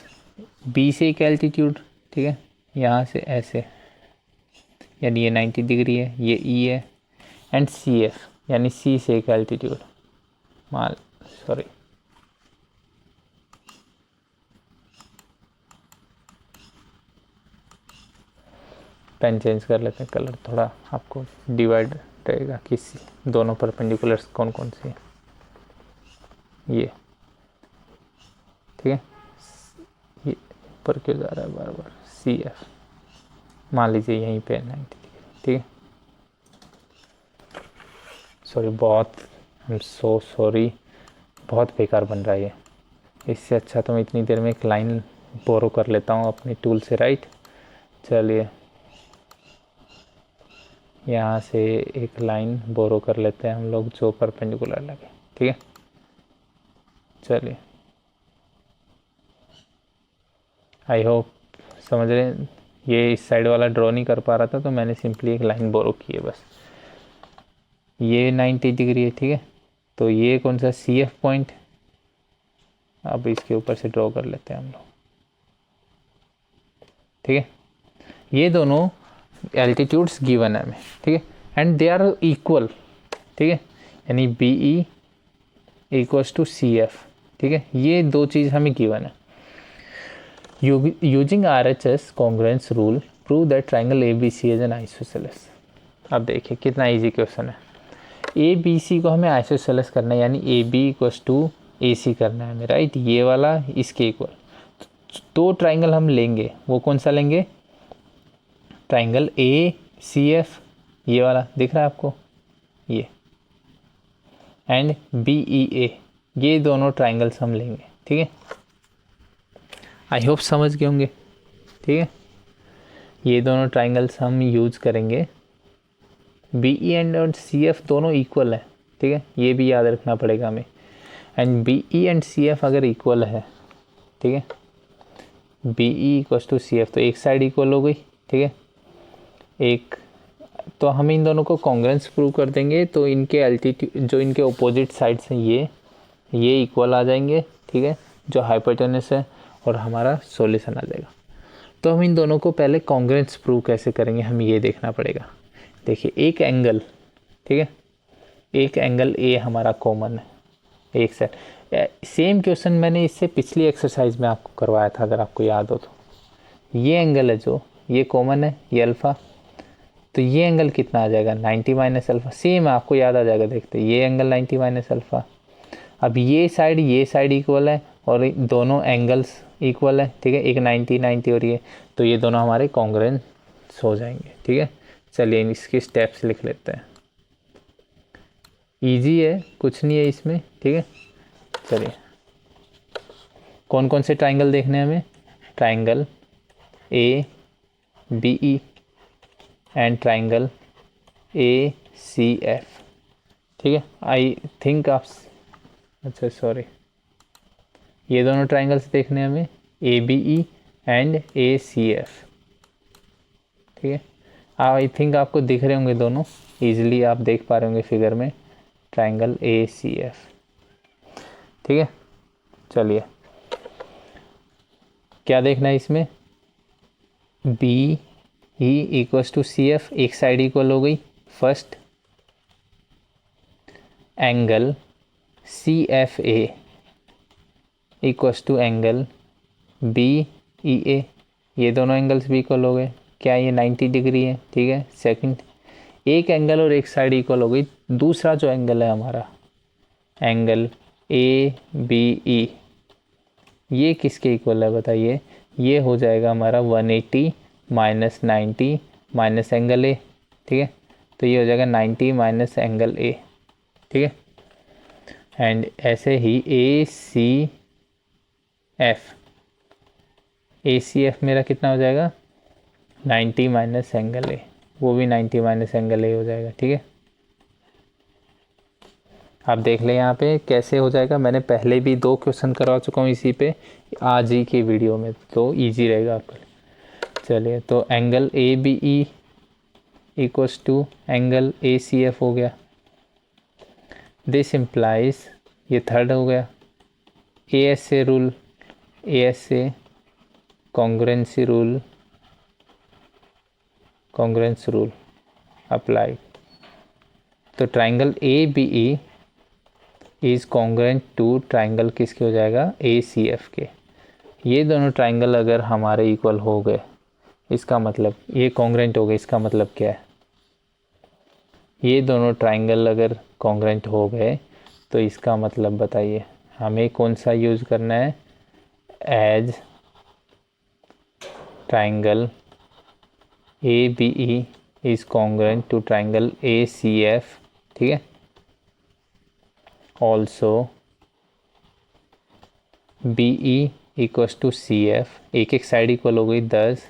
[SPEAKER 1] B से एक एल्टीट्यूड, ठीक है, यहाँ से ऐसे, यानी ये 90 डिग्री है, ये E है, एंड CF यानी C से एक एल्टीट्यूड, सॉरी, पेन चेंज कर लेते हैं, कलर थोड़ा आपको डिवाइड रहेगा कि दोनों परपेंडिकुलर्स कौन कौन सी है। ये ठीक है, ये ऊपर क्यों जा रहा है बार बार, CF मान लीजिए यहीं पे 90 डिग्री। ठीक है, सॉरी, बहुत आई एम सो सॉरी, बहुत बेकार बन रहा है ये। इससे अच्छा तो मैं इतनी देर में एक लाइन बोरो कर लेता हूँ अपने टूल से, राइट। चलिए यहाँ से एक लाइन बोरो कर लेते हैं हम लोग जो परपेंडिकुलर लगे। ठीक है, चलिए, आई होप समझ रहे हैं। ये इस साइड वाला ड्रॉ नहीं कर पा रहा था तो मैंने सिंपली एक लाइन बोरो की है बस। ये 90 डिग्री है। ठीक है, तो ये कौन सा CF पॉइंट, अब इसके ऊपर से ड्रॉ कर लेते हैं हम लोग। ठीक है, ये दोनों एल्टीट्यूड्स गिवन है हमें। ठीक है, एंड दे आर इक्वल। ठीक है, यानी BE इक्वल्स टू CF। ठीक है, ये दो चीज़ हमें गिवन है। Using RHS congruence rule prove that triangle ABC is an isosceles. अब देखिए कितना इजी क्वेश्चन है। ABC को हमें आइसोसेलेस करना है, यानी AB इक्वल्स टू AC करना है हमें, राइट। ये वाला इसके इक्वल। दो ट्राइंगल हम लेंगे, वो कौन सा लेंगे, ट्राइंगल ACF, ये वाला दिख रहा है आपको, ये, एंड BEA, ये दोनों ट्राइंगल्स हम लेंगे। ठीक है, आई होप समझ गए होंगे। ठीक है, ये दोनों ट्राइंगल्स हम यूज करेंगे। BE एंड CF दोनों इक्वल है। ठीक है, ये भी याद रखना पड़ेगा हमें। एंड BE एंड CF अगर इक्वल है, ठीक है, BE इक्वल्स टू CF, तो एक साइड इक्वल हो गई। ठीक है, एक तो हम इन दोनों को कॉन्ग्रुएंस प्रूव कर देंगे, तो इनके एल्टीट्यूड जो इनके अपोजिट साइड्स हैं ये इक्वल आ जाएंगे। ठीक है, जो हाइपोटेनस है, और हमारा सॉल्यूशन आ जाएगा। तो हम इन दोनों को पहले कॉन्ग्रुएंस प्रूव कैसे करेंगे, हमें ये देखना पड़ेगा। देखिए एक एंगल, ठीक है, एक एंगल A हमारा कॉमन है एक साइड। सेम क्वेश्चन मैंने इससे पिछली एक्सरसाइज में आपको करवाया था, अगर आपको याद हो तो। ये एंगल है जो, ये कॉमन है, ये अल्फ़ा, तो ये एंगल कितना आ जाएगा, 90 माइनस अल्फ़ा। सेम आपको याद आ जाएगा, देखते ये एंगल 90 माइनस अल्फ़ा। अब ये साइड इक्वल है, और दोनों एंगल्स इक्वल है। ठीक है, एक 90 हो रही है, तो ये दोनों हमारे कॉन्ग्रुएंस हो जाएंगे। ठीक है, चलिए इसके स्टेप्स लिख लेते हैं। इजी है, कुछ नहीं है इसमें। ठीक है, चलिए कौन कौन से ट्राइंगल देखने हैं हमें, triangle ABE and triangle ACF। ठीक है, आई थिंक आप, अच्छा सॉरी, ये दोनों ट्राइंगल्स देखने हैं हमें, ABE एंड ACF। ठीक है, आई थिंक आपको दिख रहे होंगे दोनों, इजीली आप देख पा रहे होंगे फिगर में, ट्राइंगल ACF। ठीक है, चलिए क्या देखना है इसमें, BE इक्वल्स टू CF, एक साइड इक्वल हो गई। First angle CFA equals to angle BEA, ये दोनों एंगल्स भी इक्वल हो गए। क्या ये 90 डिग्री है। ठीक है, सेकंड एक एंगल और एक साइड इक्वल हो गई। दूसरा जो एंगल है हमारा एंगल ABE, ये किसके इक्वल है बताइए, ये हो जाएगा हमारा 180 माइनस 90 माइनस एंगल A। ठीक है, तो ये हो जाएगा 90 माइनस एंगल A। ठीक है, एंड ऐसे ही ACF मेरा कितना हो जाएगा, 90 माइनस एंगल A, वो भी 90 माइनस एंगल A हो जाएगा। ठीक है, आप देख लें यहाँ पे कैसे हो जाएगा। मैंने पहले भी 2 क्वेश्चन करवा चुका हूँ इसी पे आज ही की वीडियो में, तो इजी रहेगा आपके लिए। चलिए, तो angle ABE equals to angle ACF हो गया। दिस इम्प्लाइज, ये थर्ड हो गया, ASA rule, ASA congruency rule, congruence rule apply. तो triangle ABE is congruent to triangle किसके हो जाएगा, ACF के। ये दोनों ट्राइंगल अगर हमारे इक्वल हो गए, इसका मतलब ये कॉन्ग्रेंट हो गए, इसका मतलब क्या है, ये दोनों ट्राइंगल अगर कॉन्ग्रेंट हो गए तो इसका मतलब बताइए हमें कौन सा यूज़ करना है, as triangle A B E is congruent to triangle A C F, ठीक है। Also B E equals to C F, एक एक साइड इक्वल हो गई 10,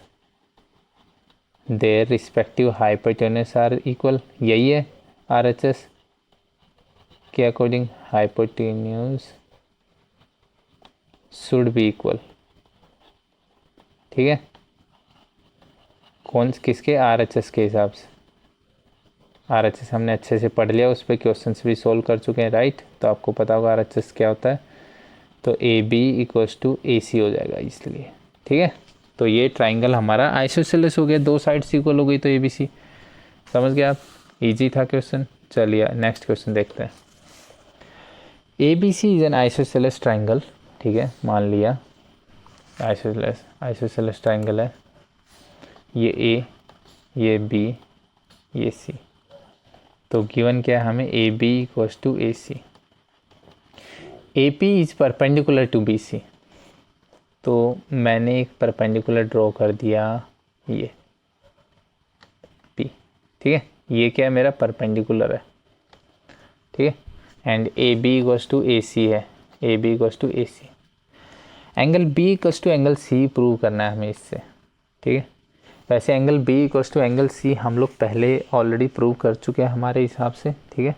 [SPEAKER 1] their respective hypotenuse are equal, यही है आर एच एस के according, hypotenuse should be equal, ठीक है। कौन किसके, आर एच एस के हिसाब से। आर एच एस हमने अच्छे से पढ़ लिया, उस पर क्वेश्चन भी सोल्व कर चुके हैं, राइट। तो आपको पता होगा आर एच एस क्या होता है, तो A B equals to A सी हो जाएगा इसलिए, ठीक है। तो ये ट्राइंगल हमारा आइसोसेलेस हो गया, दो साइड्स इक्वल हो गई तो ए बी सी, समझ गए आप, इजी था क्वेश्चन। चलिए नेक्स्ट क्वेश्चन देखते हैं। A B C is an isosceles triangle, ठीक है, मान लिया आइसोसेलेस ट्राइंगल है, ये ए, ये बी, ये सी। तो गिवन क्या है हमें, A B equals to A C, A P is perpendicular to B C. तो मैंने एक परपेंडिकुलर ड्रॉ कर दिया, ये पी, ठीक है, ये क्या है मेरा परपेंडिकुलर है, ठीक है। And A B equals to A C है, A B equals to A C. Angle B equals to angle C prove करना है हमें इससे, ठीक है। वैसे angle B equals to angle C हम लोग पहले ऑलरेडी प्रूव कर चुके हैं हमारे हिसाब से, ठीक है।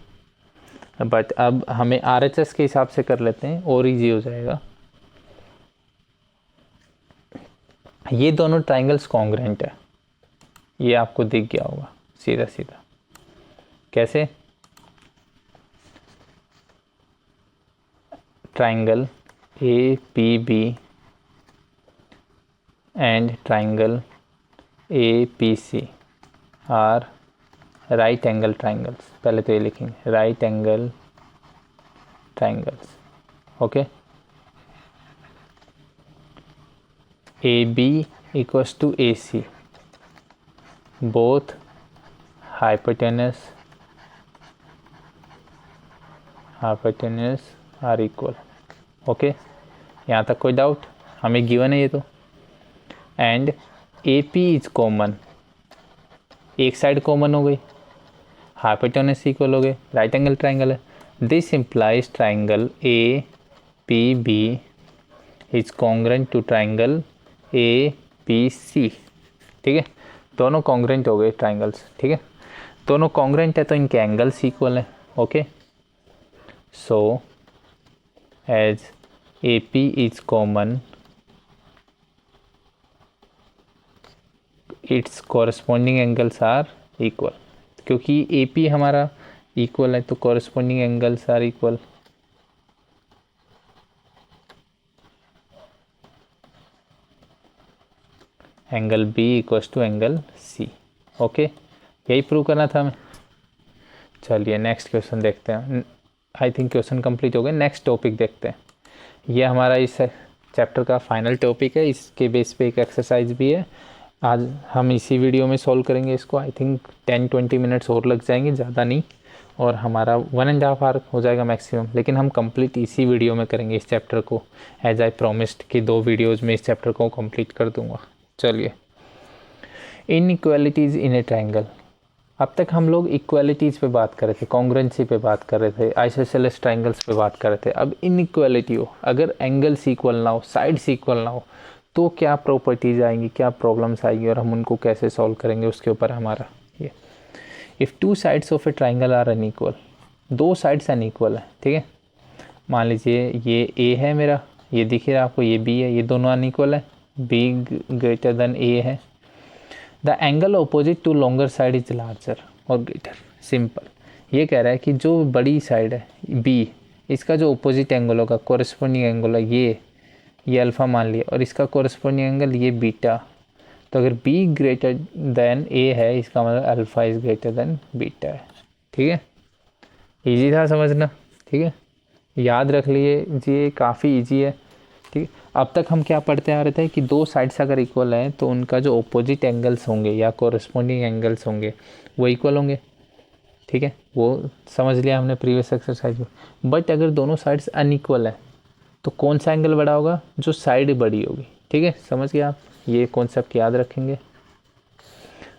[SPEAKER 1] बट अब हमें आर एच एस के हिसाब से कर लेते हैं और ईजी हो जाएगा। ये दोनों ट्राइंगल्स कॉन्ग्रेंट है, ये आपको दिख गया होगा सीधा सीधा, कैसे, triangle A P B and triangle A P C are right angle triangles, पहले तो ये लिखेंगे right angle triangles, okay. A B equals to A C, both hypotenuse are equal, okay. यहाँ तक कोई डाउट, हमें गिवन है ये तो। And A P is common, एक साइड कॉमन हो गई, हाइपोटेन्यूज इक्वल हो गए, राइट एंगल ट्राइंगल है। This implies triangle A P B is congruent to triangle A P C, ठीक है। दोनों कॉन्ग्रेंट हो गए ट्राइंगल्स, ठीक है, दोनों कॉन्ग्रेंट है तो इनके एंगल्स इक्वल है, okay. So as A P is common, its corresponding angles are equal, क्योंकि ए पी हमारा इक्वल है तो corresponding angles are equal. Angle B equals to angle C, okay, यही प्रूव करना था हमें। चलिए नेक्स्ट क्वेश्चन देखते हैं, आई थिंक क्वेश्चन कंप्लीट हो गए, नेक्स्ट टॉपिक देखते हैं। ये हमारा इस चैप्टर का फाइनल टॉपिक है, इसके बेस पे एक एक्सरसाइज भी है, आज हम इसी वीडियो में सॉल्व करेंगे इसको। आई थिंक 10-20 मिनट्स और लग जाएंगे, ज़्यादा नहीं, और हमारा 1.5 आवर हो जाएगा मैक्सिमम, लेकिन हम कंप्लीट इसी वीडियो में करेंगे इस चैप्टर को, एज आई प्रोमिस्ड कि 2 वीडियोज़ में इस चैप्टर को कंप्लीट कर दूँगा। चलिए, इनइक्वालिटीज़ इन ए ट्राइंगल। अब तक हम लोग इक्वालिटीज़ पे बात कर रहे थे, कॉन्ग्रुएंसी पे बात कर रहे थे, आइसोसेलेस ट्राइंगल्स पे बात कर रहे थे। अब इनइक्वालिटी हो, अगर एंगल्स इक्वल ना हो, साइड्स इक्वल ना हो, तो क्या प्रॉपर्टीज़ आएंगी, क्या प्रॉब्लम्स आएंगी, और हम उनको कैसे सॉल्व करेंगे, उसके ऊपर हमारा ये। If 2 sides of a triangle are unequal, 2 sides unequal है, ठीक है। मान लीजिए ये ए है मेरा, ये दिख रहा है आपको, ये बी है, ये दोनों अनइक्वल है, बी ग्रेटर देन ए है। The angle opposite to longer side is larger और ग्रेटर। सिंपल, ये कह रहा है कि जो बड़ी साइड है बी, इसका जो अपोजिट एंगल होगा, कॉरस्पॉन्डिंग एंगल है ये अल्फ़ा मान लिया, और इसका कॉरस्पॉन्डिंग एंगल ये बीटा। तो अगर बी ग्रेटर देन ए है, इसका मतलब alpha is greater then beta है, ठीक है। ईजी था समझना, ठीक है, याद रख लिए जी, काफ़ी ईजी है, ठीक है। अब तक हम क्या पढ़ते आ रहे थे कि दो साइड्स अगर इक्वल हैं तो उनका जो ओपोजिट एंगल्स होंगे या कोरस्पोंडिंग एंगल्स होंगे वो इक्वल होंगे, ठीक है, वो समझ लिया हमने प्रीवियस एक्सरसाइज में। बट अगर दोनों साइड्स अनइक्वल है तो कौन सा एंगल बड़ा होगा, जो साइड बड़ी होगी, ठीक है, समझ गए आप, ये कॉन्सेप्ट याद रखेंगे।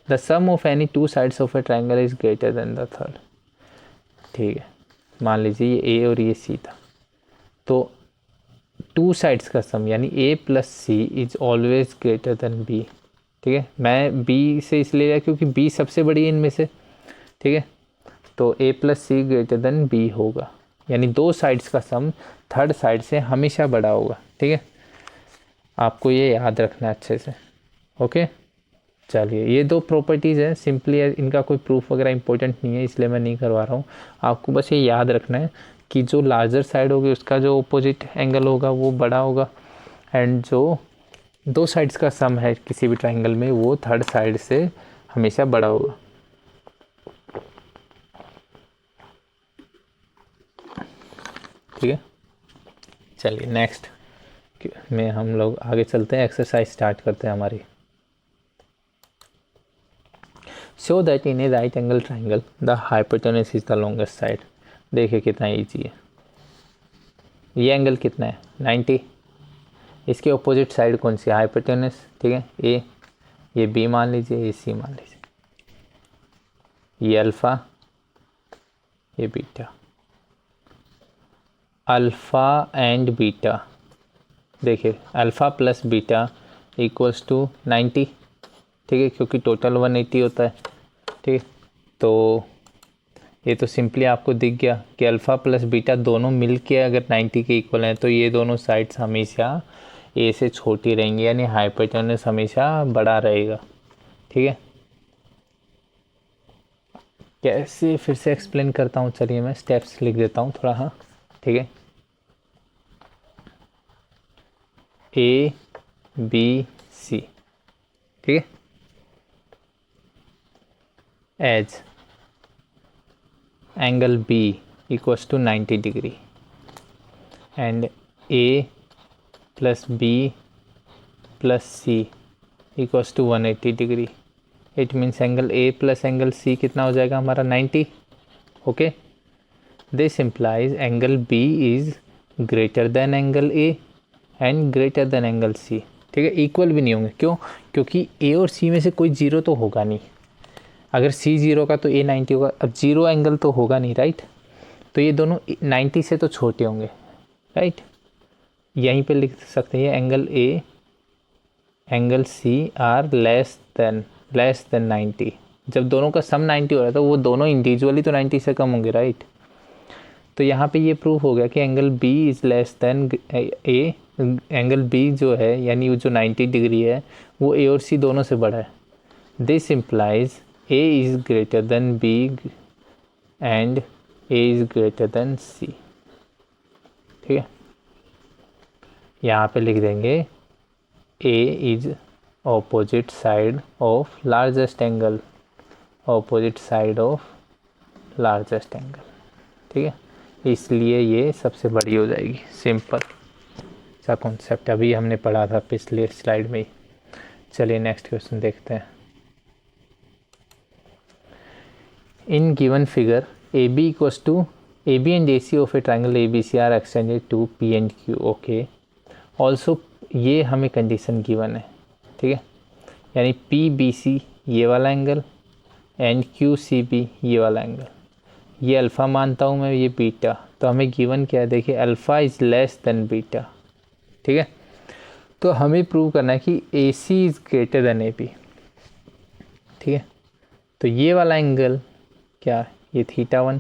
[SPEAKER 1] The sum of any two sides of a triangle is greater than the third, ठीक है, मान लीजिए ये ए और ये सी था, तो टू साइड्स का सम यानी A plus C is always greater than B, ठीक है, मैं बी से इसलिए लिया क्योंकि बी सबसे बड़ी है इनमें से, ठीक है, तो ए प्लस सी ग्रेटर देन बी होगा, यानी दो साइड्स का सम थर्ड साइड से हमेशा बड़ा होगा, ठीक है, आपको ये याद रखना है अच्छे से, ओके। चलिए, ये दो प्रॉपर्टीज़ हैं, सिंपली इनका कोई प्रूफ वगैरह इंपॉर्टेंट नहीं है इसलिए मैं नहीं करवा रहा हूँ, आपको बस ये याद रखना है कि जो लार्जर साइड होगी उसका जो अपोजिट एंगल होगा वो बड़ा होगा, एंड जो दो साइड्स का सम है किसी भी ट्राइंगल में वो थर्ड साइड से हमेशा बड़ा होगा। ठीक है, चलिए नेक्स्ट में हम लोग आगे चलते हैं, एक्सरसाइज स्टार्ट करते हैं हमारी। Show that in A right angle triangle the hypotenuse is the longest side. देखिए कितना ईजी है, ये एंगल कितना है 90, इसके अपोजिट साइड कौन सी है हाइपोटेनस, ठीक है, ए, ये बी मान लीजिए, ये सी मान लीजिए, ये अल्फ़ा, ये बीटा, अल्फ़ा एंड बीटा, देखिए alpha plus beta equals to 90, ठीक है, क्योंकि टोटल 180 होता है, ठीक है, तो ये तो सिंपली आपको दिख गया कि अल्फ़ा प्लस बीटा दोनों मिल के अगर 90 के इक्वल हैं तो ये दोनों साइड्स हमेशा ए से छोटी रहेंगी, यानी हाइपोटेनस हमेशा बड़ा रहेगा, ठीक है। कैसे फिर से एक्सप्लेन करता हूँ, चलिए मैं स्टेप्स लिख देता हूँ थोड़ा, हाँ, ठीक है, ए बी सी, ठीक है, as angle B equals to 90 degree and A plus B plus C equals to 180 degree. It means angle A plus angle C कितना हो जाएगा हमारा 90, okay. This implies angle B is greater than angle A and greater than angle C, ठीक है, equal भी नहीं होंगे, क्यों, क्योंकि A और C में से कोई जीरो तो होगा नहीं, अगर C 0 का तो A 90 होगा, अब जीरो एंगल तो होगा नहीं, राइट, तो ये दोनों 90 से तो छोटे होंगे, राइट, यहीं पे लिख सकते हैं angle A angle C are less than 90, जब दोनों का सम 90 हो रहा है तो वो दोनों इंडिविजुअली तो 90 से कम होंगे, राइट, तो यहाँ पे ये प्रूफ हो गया कि angle B is less then A, angle B जो है यानी वो जो 90 डिग्री है वो A और C दोनों से बड़ा है। This implies A is greater than B and A is greater than C, ठीक है, यहाँ पे लिख देंगे A is opposite side of largest angle, opposite side of largest angle, ठीक है, इसलिए ये सबसे बड़ी हो जाएगी, सिंपल सा कॉन्सेप्ट अभी हमने पढ़ा था पिछले स्लाइड में ही। चलिए नेक्स्ट क्वेश्चन देखते हैं। In given figure, AB equals to AB and AC of a triangle ABC are extended to P and Q. Okay. Also ये हमें कंडीशन गिवन है, ठीक है, यानी PBC ये वाला एंगल एंड QCB ये वाला एंगल, ये अल्फ़ा मानता हूँ मैं, ये बीटा, तो हमें गिवन क्या है, देखिए alpha is less than beta, ठीक है, तो हमें प्रूव करना है कि AC is greater then AB, ठीक है, तो ये वाला एंगल क्या, ये θ1,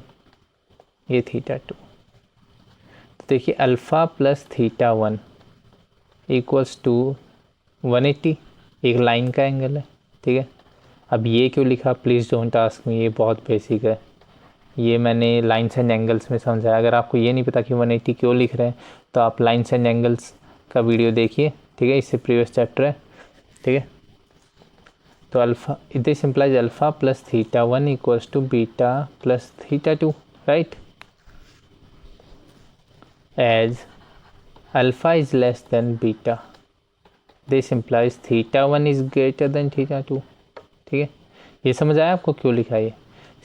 [SPEAKER 1] ये θ2, तो देखिए अल्फ़ा प्लस θ1 इक्वल्स टू 180, एक लाइन का एंगल है, ठीक है। अब ये क्यों लिखा, प्लीज़ डोंट आस्क मी, ये बहुत बेसिक है, ये मैंने लाइन्स एंड एंगल्स में समझाया, अगर आपको ये नहीं पता कि 180 क्यों लिख रहे हैं तो आप लाइन्स एंड एंगल्स का वीडियो देखिए, ठीक है, इससे प्रीवियस चैप्टर है, ठीक है। तो alpha, this implies alpha plus θ1 equals to beta plus θ2, right, as alpha is less than beta, this implies theta one is greater than theta two. ठीक है, ये समझ आया आपको क्यों लिखा है?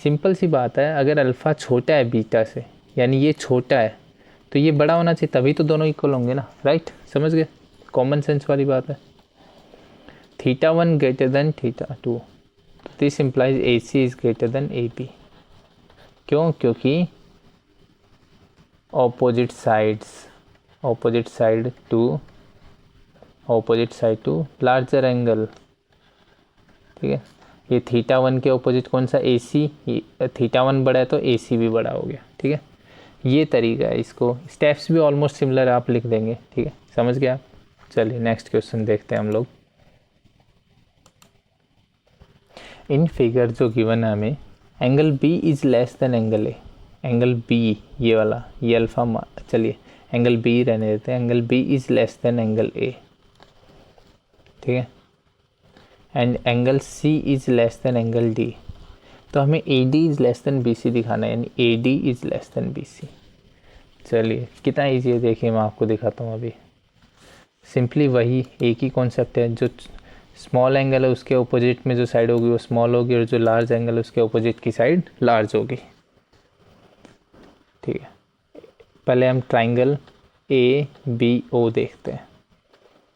[SPEAKER 1] सिंपल सी बात है, अगर अल्फ़ा छोटा है बीटा से, यानी ये छोटा है, तो ये बड़ा होना चाहिए, तभी तो दोनों इक्वल होंगे ना, राइट? समझ गए, कॉमन सेंस वाली बात है। Theta one greater than theta two, this implies A C is greater than A B. क्यों? क्योंकि opposite side to larger angle. ठीक है, ये थीटा वन के ऑपोजिट कौन सा? ए सी। थीटा वन बड़ा है तो ए सी भी बड़ा हो गया। ठीक है, ये तरीका है, इसको स्टेप्स भी ऑलमोस्ट सिमिलर आप लिख देंगे। ठीक है, समझ गए आप? चलिए नेक्स्ट क्वेश्चन देखते हैं हम लोग। इन फिगर जो गिवन है हमें, angle B is less than angle A. Angle B, ये वाला, ये अल्फ़ा, चलिए एंगल बी रहने देते हैं। Angle B is less than angle A. ठीक है, and angle C is less than angle D. तो हमें A D is less than B C दिखाना है, यानी A D is less than B C. चलिए कितना ईजी है, देखिए मैं आपको दिखाता हूँ अभी। सिंपली वही एक ही कॉन्सेप्ट है, जो स्मॉल एंगल है उसके ऑपोजिट में जो साइड होगी वो स्मॉल होगी, और जो लार्ज एंगल है उसके ऑपोजिट की साइड लार्ज होगी। ठीक है, पहले हम ट्राइंगल ए बी ओ देखते हैं।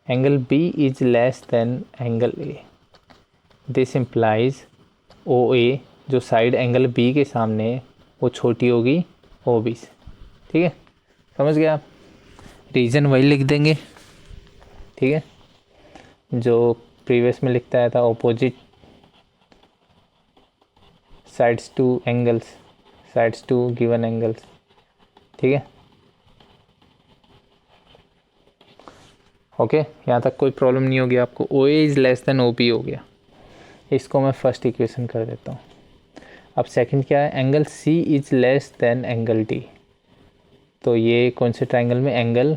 [SPEAKER 1] Angle B is less than angle A, this implies O A, जो साइड एंगल बी के सामने है वो छोटी होगी ओ बी से। ठीक है, समझ गए आप? रीजन वही लिख देंगे। ठीक है, जो प्रीवियस में लिखता है था, opposite sides to angles, sides to given angles. ठीक है, ओके, यहाँ तक कोई प्रॉब्लम नहीं होगी आपको। O A is less than O B हो गया, इसको मैं फर्स्ट इक्वेशन कर देता हूँ। अब सेकंड क्या है? Angle C is less than angle D. तो ये कौन से ट्राइंगल में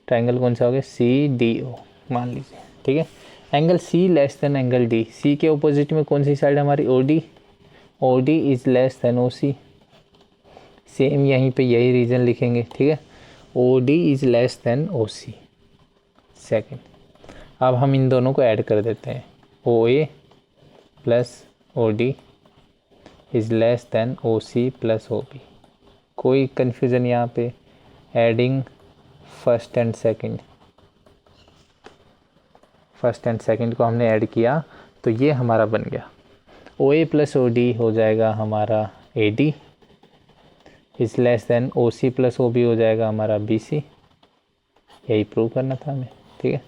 [SPEAKER 1] ट्राइंगल कौन सा हो गया? सी डी ओ मान लीजिए। ठीक है, angle C less than angle D, C के ऑपोजिट में कौन सी साइड हमारी? O D. O D is less than O C. Same यहीं पे यही रीज़न लिखेंगे। ठीक है, O D is less than O C. Second, अब हम इन दोनों को ऐड कर देते हैं। O A plus O D is less than O C plus O B. कोई कन्फ्यूज़न यहाँ पे? Adding first and second, first and second को हमने ऐड किया तो ये हमारा बन गया। ओ ए प्लस ओ डी हो जाएगा हमारा A D, is less than O C plus O B हो जाएगा हमारा बी सी। यही प्रूव करना था हमें। ठीक है,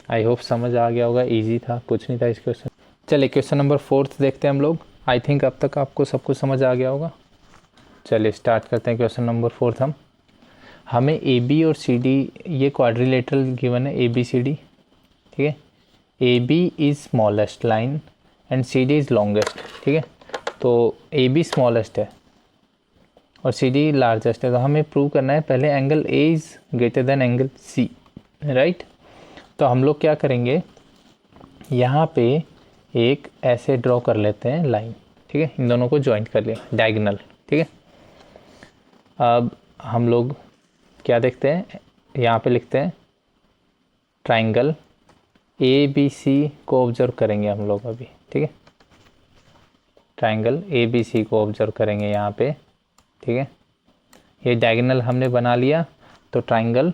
[SPEAKER 1] आई होप समझ आ गया होगा, इजी था, कुछ नहीं था इस क्वेश्चन। चलिए क्वेश्चन नंबर 4 देखते हैं हम लोग। आई थिंक अब तक आपको सब कुछ समझ आ गया होगा। चलिए स्टार्ट करते हैं क्वेश्चन नंबर 4। हमें ए बी और सी डी, ये क्वाड्रिलेटरल गिवन है, ए बी सी डी। ठीक है, A B is smallest line and C D is longest. ठीक है, तो ए बी स्मॉलेस्ट है और सी डी लार्जेस्ट है, तो हमें प्रूव करना है पहले angle A is greater than angle C, right? तो हम लोग क्या करेंगे, यहाँ पे एक ऐसे ड्रॉ कर लेते हैं लाइन। ठीक है, इन दोनों को ज्वाइंट कर लिया, डायगोनल। ठीक है, अब हम लोग क्या देखते हैं, यहाँ पे लिखते हैं ट्राइंगल ए बी सी को ऑब्जर्व करेंगे हम लोग अभी। ठीक है, ट्राइंगल ए बी सी को ऑब्जर्व करेंगे यहाँ पे। ठीक है, ये डायगोनल हमने बना लिया, तो triangle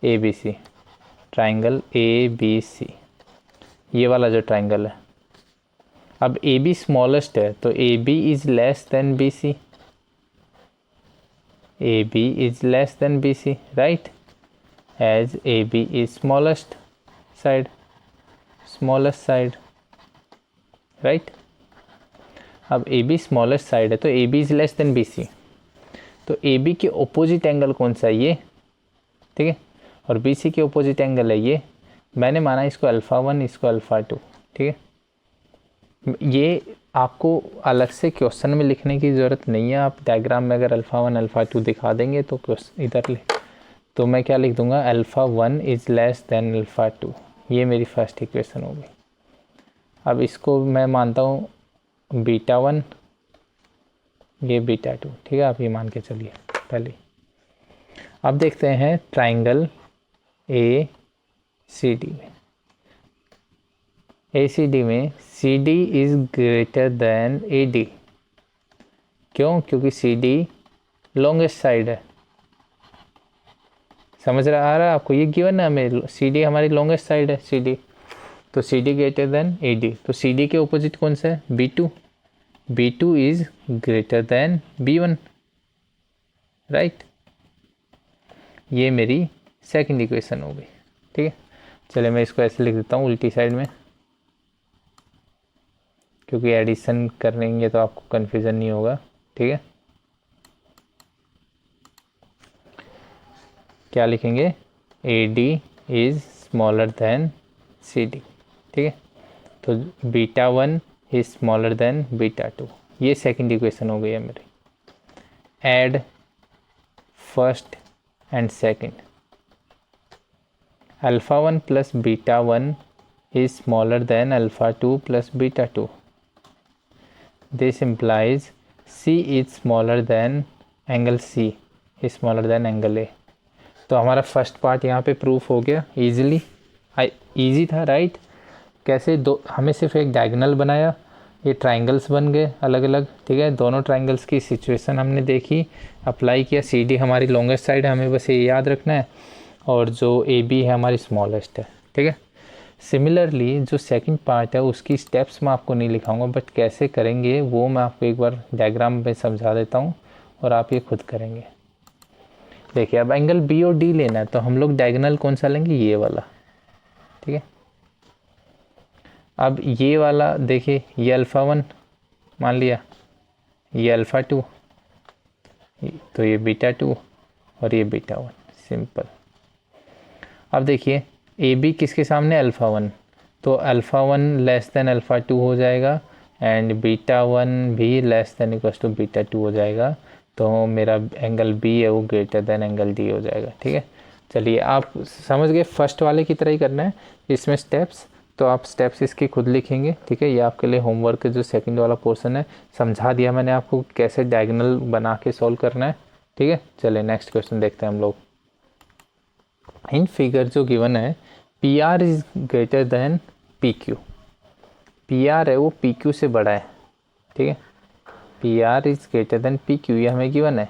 [SPEAKER 1] A B C, triangle A B C, ये वाला जो ट्राइंगल है। अब ए बी स्मॉलेस्ट है तो A B is less than B C, A B is less than B C, right? As A B is smallest side, right? अब A B smallest side है तो A B is less than B C, तो A B के opposite angle कौन सा है? ये। ठीक है, और बी सी के ऑपोजिट एंगल है ये। मैंने माना इसको अल्फ़ा 1, इसको अल्फ़ा 2। ठीक है, ये आपको अलग से क्वेश्चन में लिखने की ज़रूरत नहीं है। आप डायग्राम में अगर अल्फ़ा 1 अल्फ़ा 2 दिखा देंगे तो इधर लिख, तो मैं क्या लिख दूंगा, alpha 1 is less than alpha 2। ये मेरी फर्स्ट इक्वेशन होगी। अब इसको मैं मानता हूँ बीटा 1, ये बीटा 2। ठीक है, आप ये मान के चलिए पहले। अब देखते हैं ट्राइंगल ए सी डी में। ए सी डी में C D is greater than A D. क्यों? क्योंकि सी डी लॉन्गेस्ट साइड है। समझ रहा आ रहा है आपको? ये गिवन है हमें, सी डी हमारी लॉन्गेस्ट साइड है सी डी, तो C D greater than A D. तो सी डी के ऑपोजिट कौन सा है? B two. B two is greater than B one, right. ये मेरी सेकंड इक्वेशन हो गई, ठीक है। चलिए मैं इसको ऐसे लिख देता हूँ उल्टी साइड में, क्योंकि एडिशन करेंगे तो आपको कन्फ्यूज़न नहीं होगा, ठीक है। क्या लिखेंगे? A D is smaller than C D, ठीक है। तो beta one is smaller than beta two, ये सेकंड इक्वेशन हो गई है मेरी। Add first and second, alpha one plus beta one is smaller than alpha two plus beta two. This implies C is smaller than angle C is smaller than angle A. तो हमारा first part यहाँ पे proof हो गया easily, easy था, right. कैसे? दो, हमें सिर्फ एक डायगोनल बनाया, ये ट्राइंगल्स बन गए अलग अलग, ठीक है। दोनों ट्राइंगल्स की सिचुएशन हमने देखी, अप्लाई किया। सी डी हमारी लॉन्गेस्ट साइड है, हमें बस ये याद रखना है, और जो ए बी है हमारी स्मॉलेस्ट है, ठीक है। सिमिलरली जो सेकंड पार्ट है उसकी स्टेप्स मैं आपको नहीं लिखाऊंगा, बट कैसे करेंगे वो मैं आपको एक बार डायग्राम में समझा देता हूँ और आप ये खुद करेंगे। देखिए अब एंगल बी और डी लेना है, तो हम लोग डायगोनल कौन सा लेंगे? ये वाला, ठीक है। अब ये वाला देखिए, ये अल्फ़ा वन मान लिया, ये अल्फ़ा टू, तो ये बीटा टू और ये बीटा वन, सिंपल। अब देखिए ए बी किसके सामने? अल्फ़ा वन, तो alpha one less than alpha two हो जाएगा, एंड बीटा वन भी less than equal to beta two हो जाएगा। तो मेरा एंगल बी है वो ग्रेटर देन एंगल डी हो जाएगा, ठीक है। चलिए आप समझ गए, फर्स्ट वाले की तरह ही करना है इसमें स्टेप्स, तो आप स्टेप्स इसकी खुद लिखेंगे, ठीक है। ये आपके लिए होमवर्क जो सेकंड वाला पोर्शन है, समझा दिया मैंने आपको कैसे डायगोनल बना के सॉल्व करना है, ठीक है। चलिए नेक्स्ट क्वेश्चन देखते हैं हम लोग। इन फिगर जो गिवन है, P R is greater then P Q. P are है वो पी क्यू से बड़ा है, ठीक है। P R is greater then P Q, ये हमें गिवन है।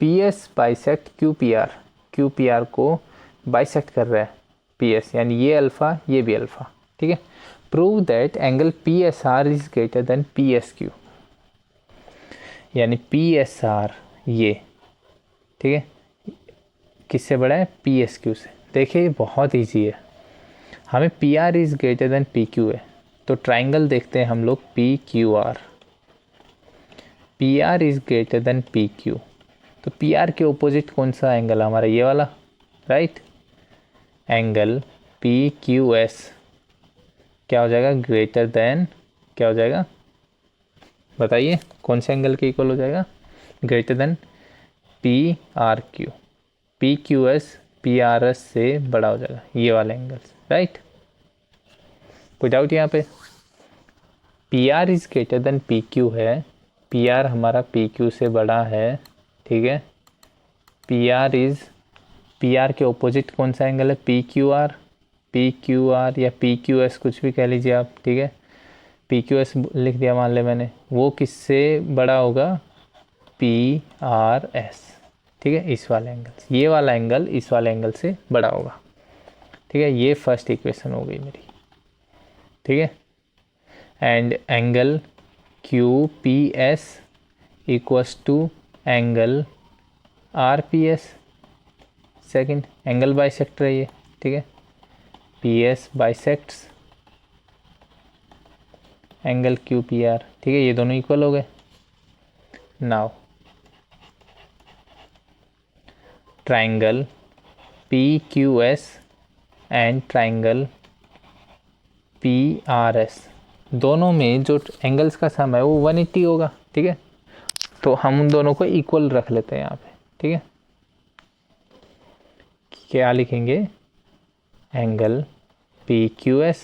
[SPEAKER 1] P S bisect Q P are, Q P are को बाइसेक्ट कर रहा है पी एस, यानी ये अल्फ़ा ये भी अल्फ़ा, ठीक है। Prove that angle P S R is greater then P S Q, यानी पी एस आर ये, ठीक है, किससे बड़ा है? पी एस क्यू से। देखिए बहुत ईजी है, हमें P R is greater then P Q है, तो ट्राइंगल देखते हैं हम लोग P Q R. P R is greater then P Q, तो पी आर के ऑपोजिट कौन सा एंगल है हमारा? ये वाला, right. Angle P Q S क्या हो जाएगा? ग्रेटर देन, क्या हो जाएगा बताइए, कौन से एंगल के इक्वल हो जाएगा? Greater than P R Q. P Q S P R S से बड़ा हो जाएगा, ये वाले एंगल्स, राइट। कोई डाउट यहाँ पे? P R is greater then P Q है, पी आर हमारा पी क्यू से बड़ा है, ठीक है। पी आर के ऑपोजिट कौन सा एंगल है? P Q R. P Q R या पी क्यू एस कुछ भी कह लीजिए आप, ठीक है। पी क्यू एस लिख दिया मान ले मैंने, वो किससे बड़ा होगा? पी आर एस, ठीक है। इस वाले एंगल, ये वाला एंगल इस वाले एंगल से बड़ा होगा, ठीक है। ये फर्स्ट इक्वेशन हो गई मेरी, ठीक है। And angle Q P S equals to angle R P S, second angle bisector है ये, ठीक है। P S bisects angle Q P R, ठीक है। ये दोनों इक्वल हो गए। Now triangle P Q S and triangle P R S, दोनों में जो एंगल्स का सम है वो 180 होगा, ठीक है। तो हम उन दोनों को इक्वल रख लेते हैं यहाँ पे, ठीक है। क्या लिखेंगे? Angle P Q S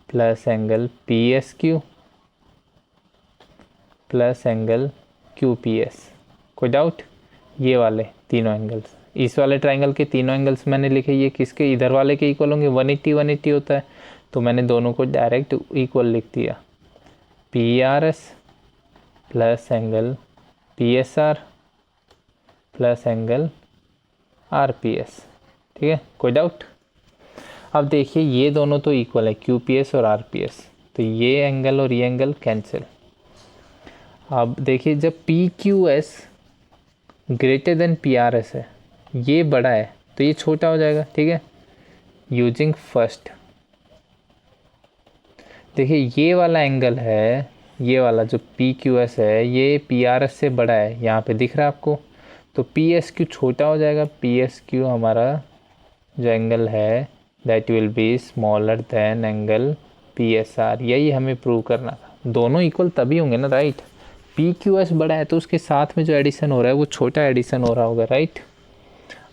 [SPEAKER 1] plus angle P S Q plus angle Q P S. कोई डाउट? ये वाले तीनों एंगल्स इस वाले ट्राइंगल के तीनों एंगल्स मैंने लिखे, ये किसके इधर वाले के इक्वल होंगे, 180 180 होता है, तो मैंने दोनों को डायरेक्ट इक्वल लिख दिया। P R S plus angle P S R plus angle R P S. ठीक है, कोई डाउट? अब देखिए ये दोनों तो इक्वल है, क्यू पी एस और आर पी एस, तो ये एंगल और ये एंगल कैंसिल। अब देखिए जब P Q S greater than P R S है, ये बड़ा है तो ये छोटा हो जाएगा। ठीक है, यूजिंग फर्स्ट, देखिए ये वाला एंगल है, ये वाला जो पी क्यू एस है ये पी आर एस से बड़ा है, यहाँ पे दिख रहा है आपको, तो पी एस क्यू छोटा हो जाएगा। पी एस क्यू हमारा जो एंगल है that will be smaller than angle P S R, यही हमें प्रूव करना था। दोनों इक्वल तभी होंगे ना, राइट? पी क्यू एस बड़ा है तो उसके साथ में जो एडिशन हो रहा है वो छोटा एडिशन हो रहा होगा, राइट?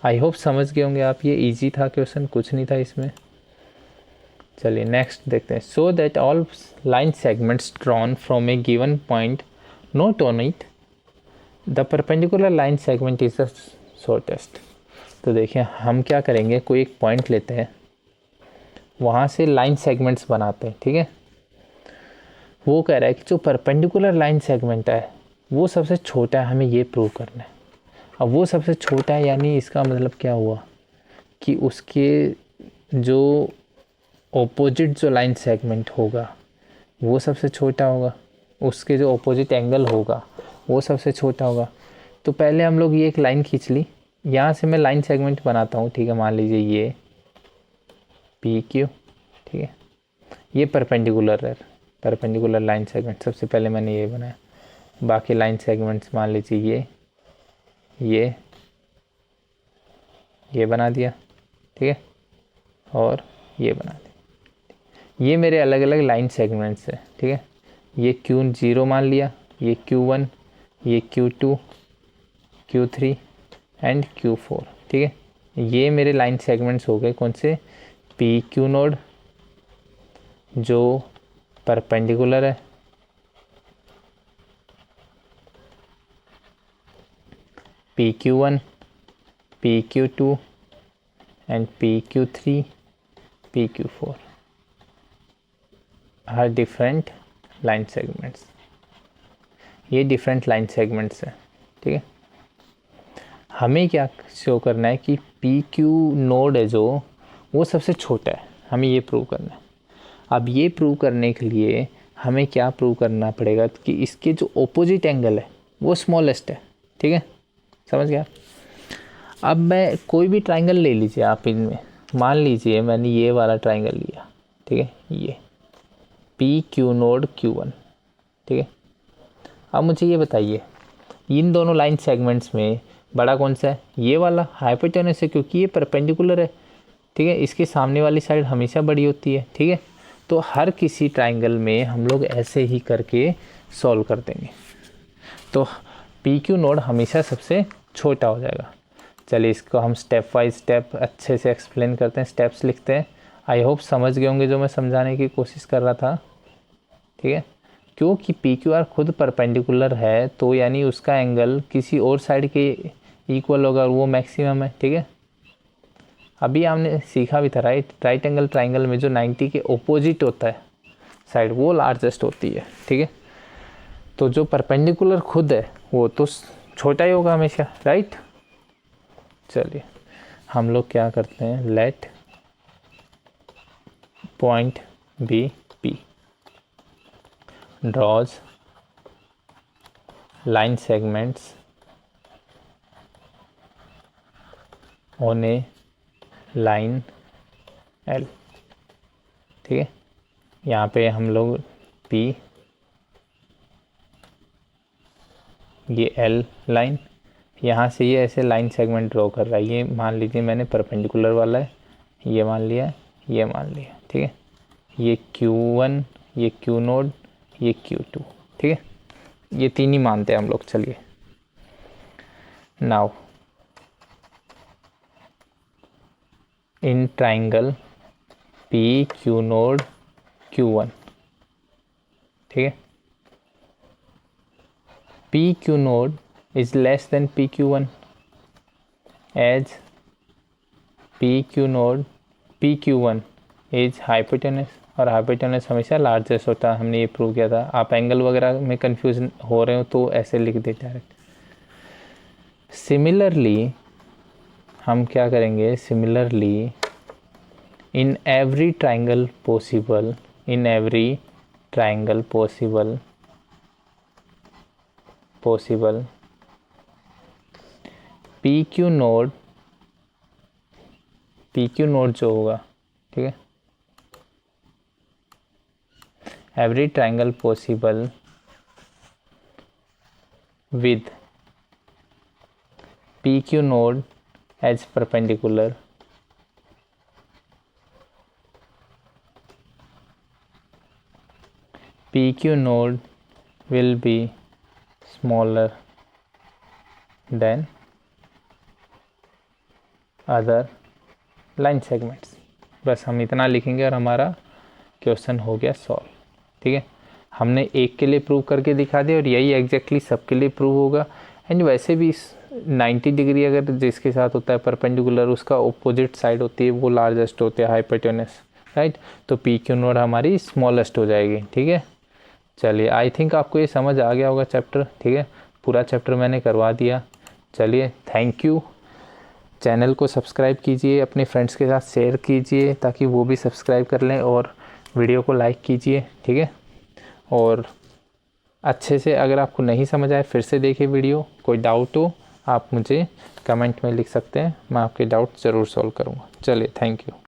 [SPEAKER 1] आई होप समझ गए होंगे आप, ये इजी था क्वेश्चन, कुछ नहीं था इसमें। चलिए नेक्स्ट देखते हैं। So that all line segments drawn from A given point note on it the perpendicular line segment is the shortest. तो देखिए हम क्या करेंगे, कोई एक पॉइंट लेते हैं, वहाँ से लाइन सेगमेंट्स बनाते हैं। ठीक है, वो कह रहा है कि जो परपेंडिकुलर लाइन सेगमेंट है वो सबसे छोटा है, हमें ये प्रूव करना है। अब वो सबसे छोटा है यानी इसका मतलब क्या हुआ कि उसके जो ऑपोजिट जो लाइन सेगमेंट होगा वो सबसे छोटा होगा, उसके जो ऑपोजिट एंगल होगा वो सबसे छोटा होगा। तो पहले हम लोग ये एक लाइन खींच ली, यहाँ से मैं लाइन सेगमेंट बनाता हूँ। ठीक है, मान लीजिए ये पी क्यू, ठीक है, ये परपेंडिकुलर है, परपेंडिकुलर लाइन सेगमेंट सबसे पहले मैंने ये बनाया। बाकी लाइन सेगमेंट्स मान लीजिए ये बना दिया, ठीक है, और ये बना दिया। ये मेरे अलग अलग लाइन सेगमेंट्स है। ठीक है, ये Q0 मान लिया, ये Q1, ये Q2, Q3 एंड Q4। ठीक है, ये मेरे लाइन सेगमेंट्स हो गए कौन से, पी क्यू नोड जो परपेंडिकुलर है, PQ1, PQ2 and PQ3, PQ4 are different line segments। ये डिफरेंट लाइन सेगमेंट्स है। ठीक है, हमें क्या शो करना है कि PQ नोड है जो वो सबसे छोटा है, हमें ये प्रूव करना है। अब ये प्रूव करने के लिए हमें क्या प्रूव करना पड़ेगा कि इसके जो ऑपोजिट एंगल है वो स्मॉलेस्ट है। ठीक है, समझ गया? अब मैं कोई भी ट्राइंगल ले लीजिए आप, इनमें मान लीजिए मैंने ये वाला ट्राइंगल लिया। ठीक है, ये पी क्यू नोड Q1। ठीक है, अब मुझे ये बताइए इन दोनों लाइन सेगमेंट्स में बड़ा कौन सा है, ये वाला हाइपोटेनस है क्योंकि ये परपेंडिकुलर है। ठीक है, इसके सामने वाली साइड हमेशा बड़ी होती है। ठीक है, तो हर किसी ट्राइंगल में हम लोग ऐसे ही करके सॉल्व कर देंगे, तो पी क्यू नोड हमेशा सबसे छोटा हो जाएगा। चलिए इसको हम स्टेप बाय स्टेप अच्छे से एक्सप्लेन करते हैं, स्टेप्स लिखते हैं। आई होप समझ गए होंगे जो मैं समझाने की कोशिश कर रहा था। ठीक है, क्योंकि पी क्यू आर खुद परपेंडिकुलर है तो यानी उसका एंगल किसी और साइड के इक्वल होगा और वो मैक्सिमम है। ठीक है, अभी हमने सीखा भी था, राइट एंगल ट्राइंगल में जो 90 के ओपोजिट होता है साइड वो लार्जेस्ट होती है। ठीक है, तो जो परपेंडिकुलर खुद है वो तो छोटा ही होगा हमेशा, राइट? चलिए हम लोग क्या करते हैं, let point B P draws line segments on a line L. ठीक है, यहाँ पे हम लोग P, ये L लाइन, यहाँ से ये ऐसे लाइन सेगमेंट ड्रॉ कर रहा है। ये मान लीजिए मैंने परपेंडिकुलर वाला है, ये मान लिया, ये मान लिया। ठीक है, ये Q1, ये Q नोड, ये Q2। ठीक है, ये तीन ही मानते हैं हम लोग। चलिए now in triangle P Q node Q1, ठीक है, P Q node is less than P Q one as P Q node PQ1 is hypotenuse, और हाइपोटेनस हमेशा लार्जेस्ट होता है, हमने ये प्रूव किया था। आप एंगल वगैरह में कंफ्यूज हो रहे हो तो ऐसे लिख दे डायरेक्ट। सिमिलरली हम क्या करेंगे, similarly in every triangle possible, in every triangle possible PQ node जो होगा, ठीक है, every triangle possible with PQ node as perpendicular PQ node will be smaller than other line segments। बस हम इतना लिखेंगे और हमारा क्वेश्चन हो गया सॉल्व। ठीक है, हमने एक के लिए प्रूव करके दिखा दिया और यही एग्जैक्टली सबके लिए प्रूव होगा। एंड वैसे भी 90 डिग्री अगर जिसके साथ होता है परपेंडिकुलर, उसका ऑपोजिट साइड होती है वो लार्जेस्ट होती है, हाइपोटेनस, राइट। तो PQ नोड हमारी स्मॉलेस्ट हो जाएगी। ठीक है, चलिए आई थिंक आपको ये समझ आ गया होगा चैप्टर। ठीक है, पूरा चैप्टर मैंने करवा दिया। चलिए थैंक यू। चैनल को सब्सक्राइब कीजिए, अपने फ्रेंड्स के साथ शेयर कीजिए ताकि वो भी सब्सक्राइब कर लें, और वीडियो को लाइक कीजिए। ठीक है, और अच्छे से अगर आपको नहीं समझ आए फिर से देखिए वीडियो। कोई डाउट हो आप मुझे कमेंट में लिख सकते हैं, मैं आपके डाउट ज़रूर सॉल्व करूँगा। चलिए थैंक यू।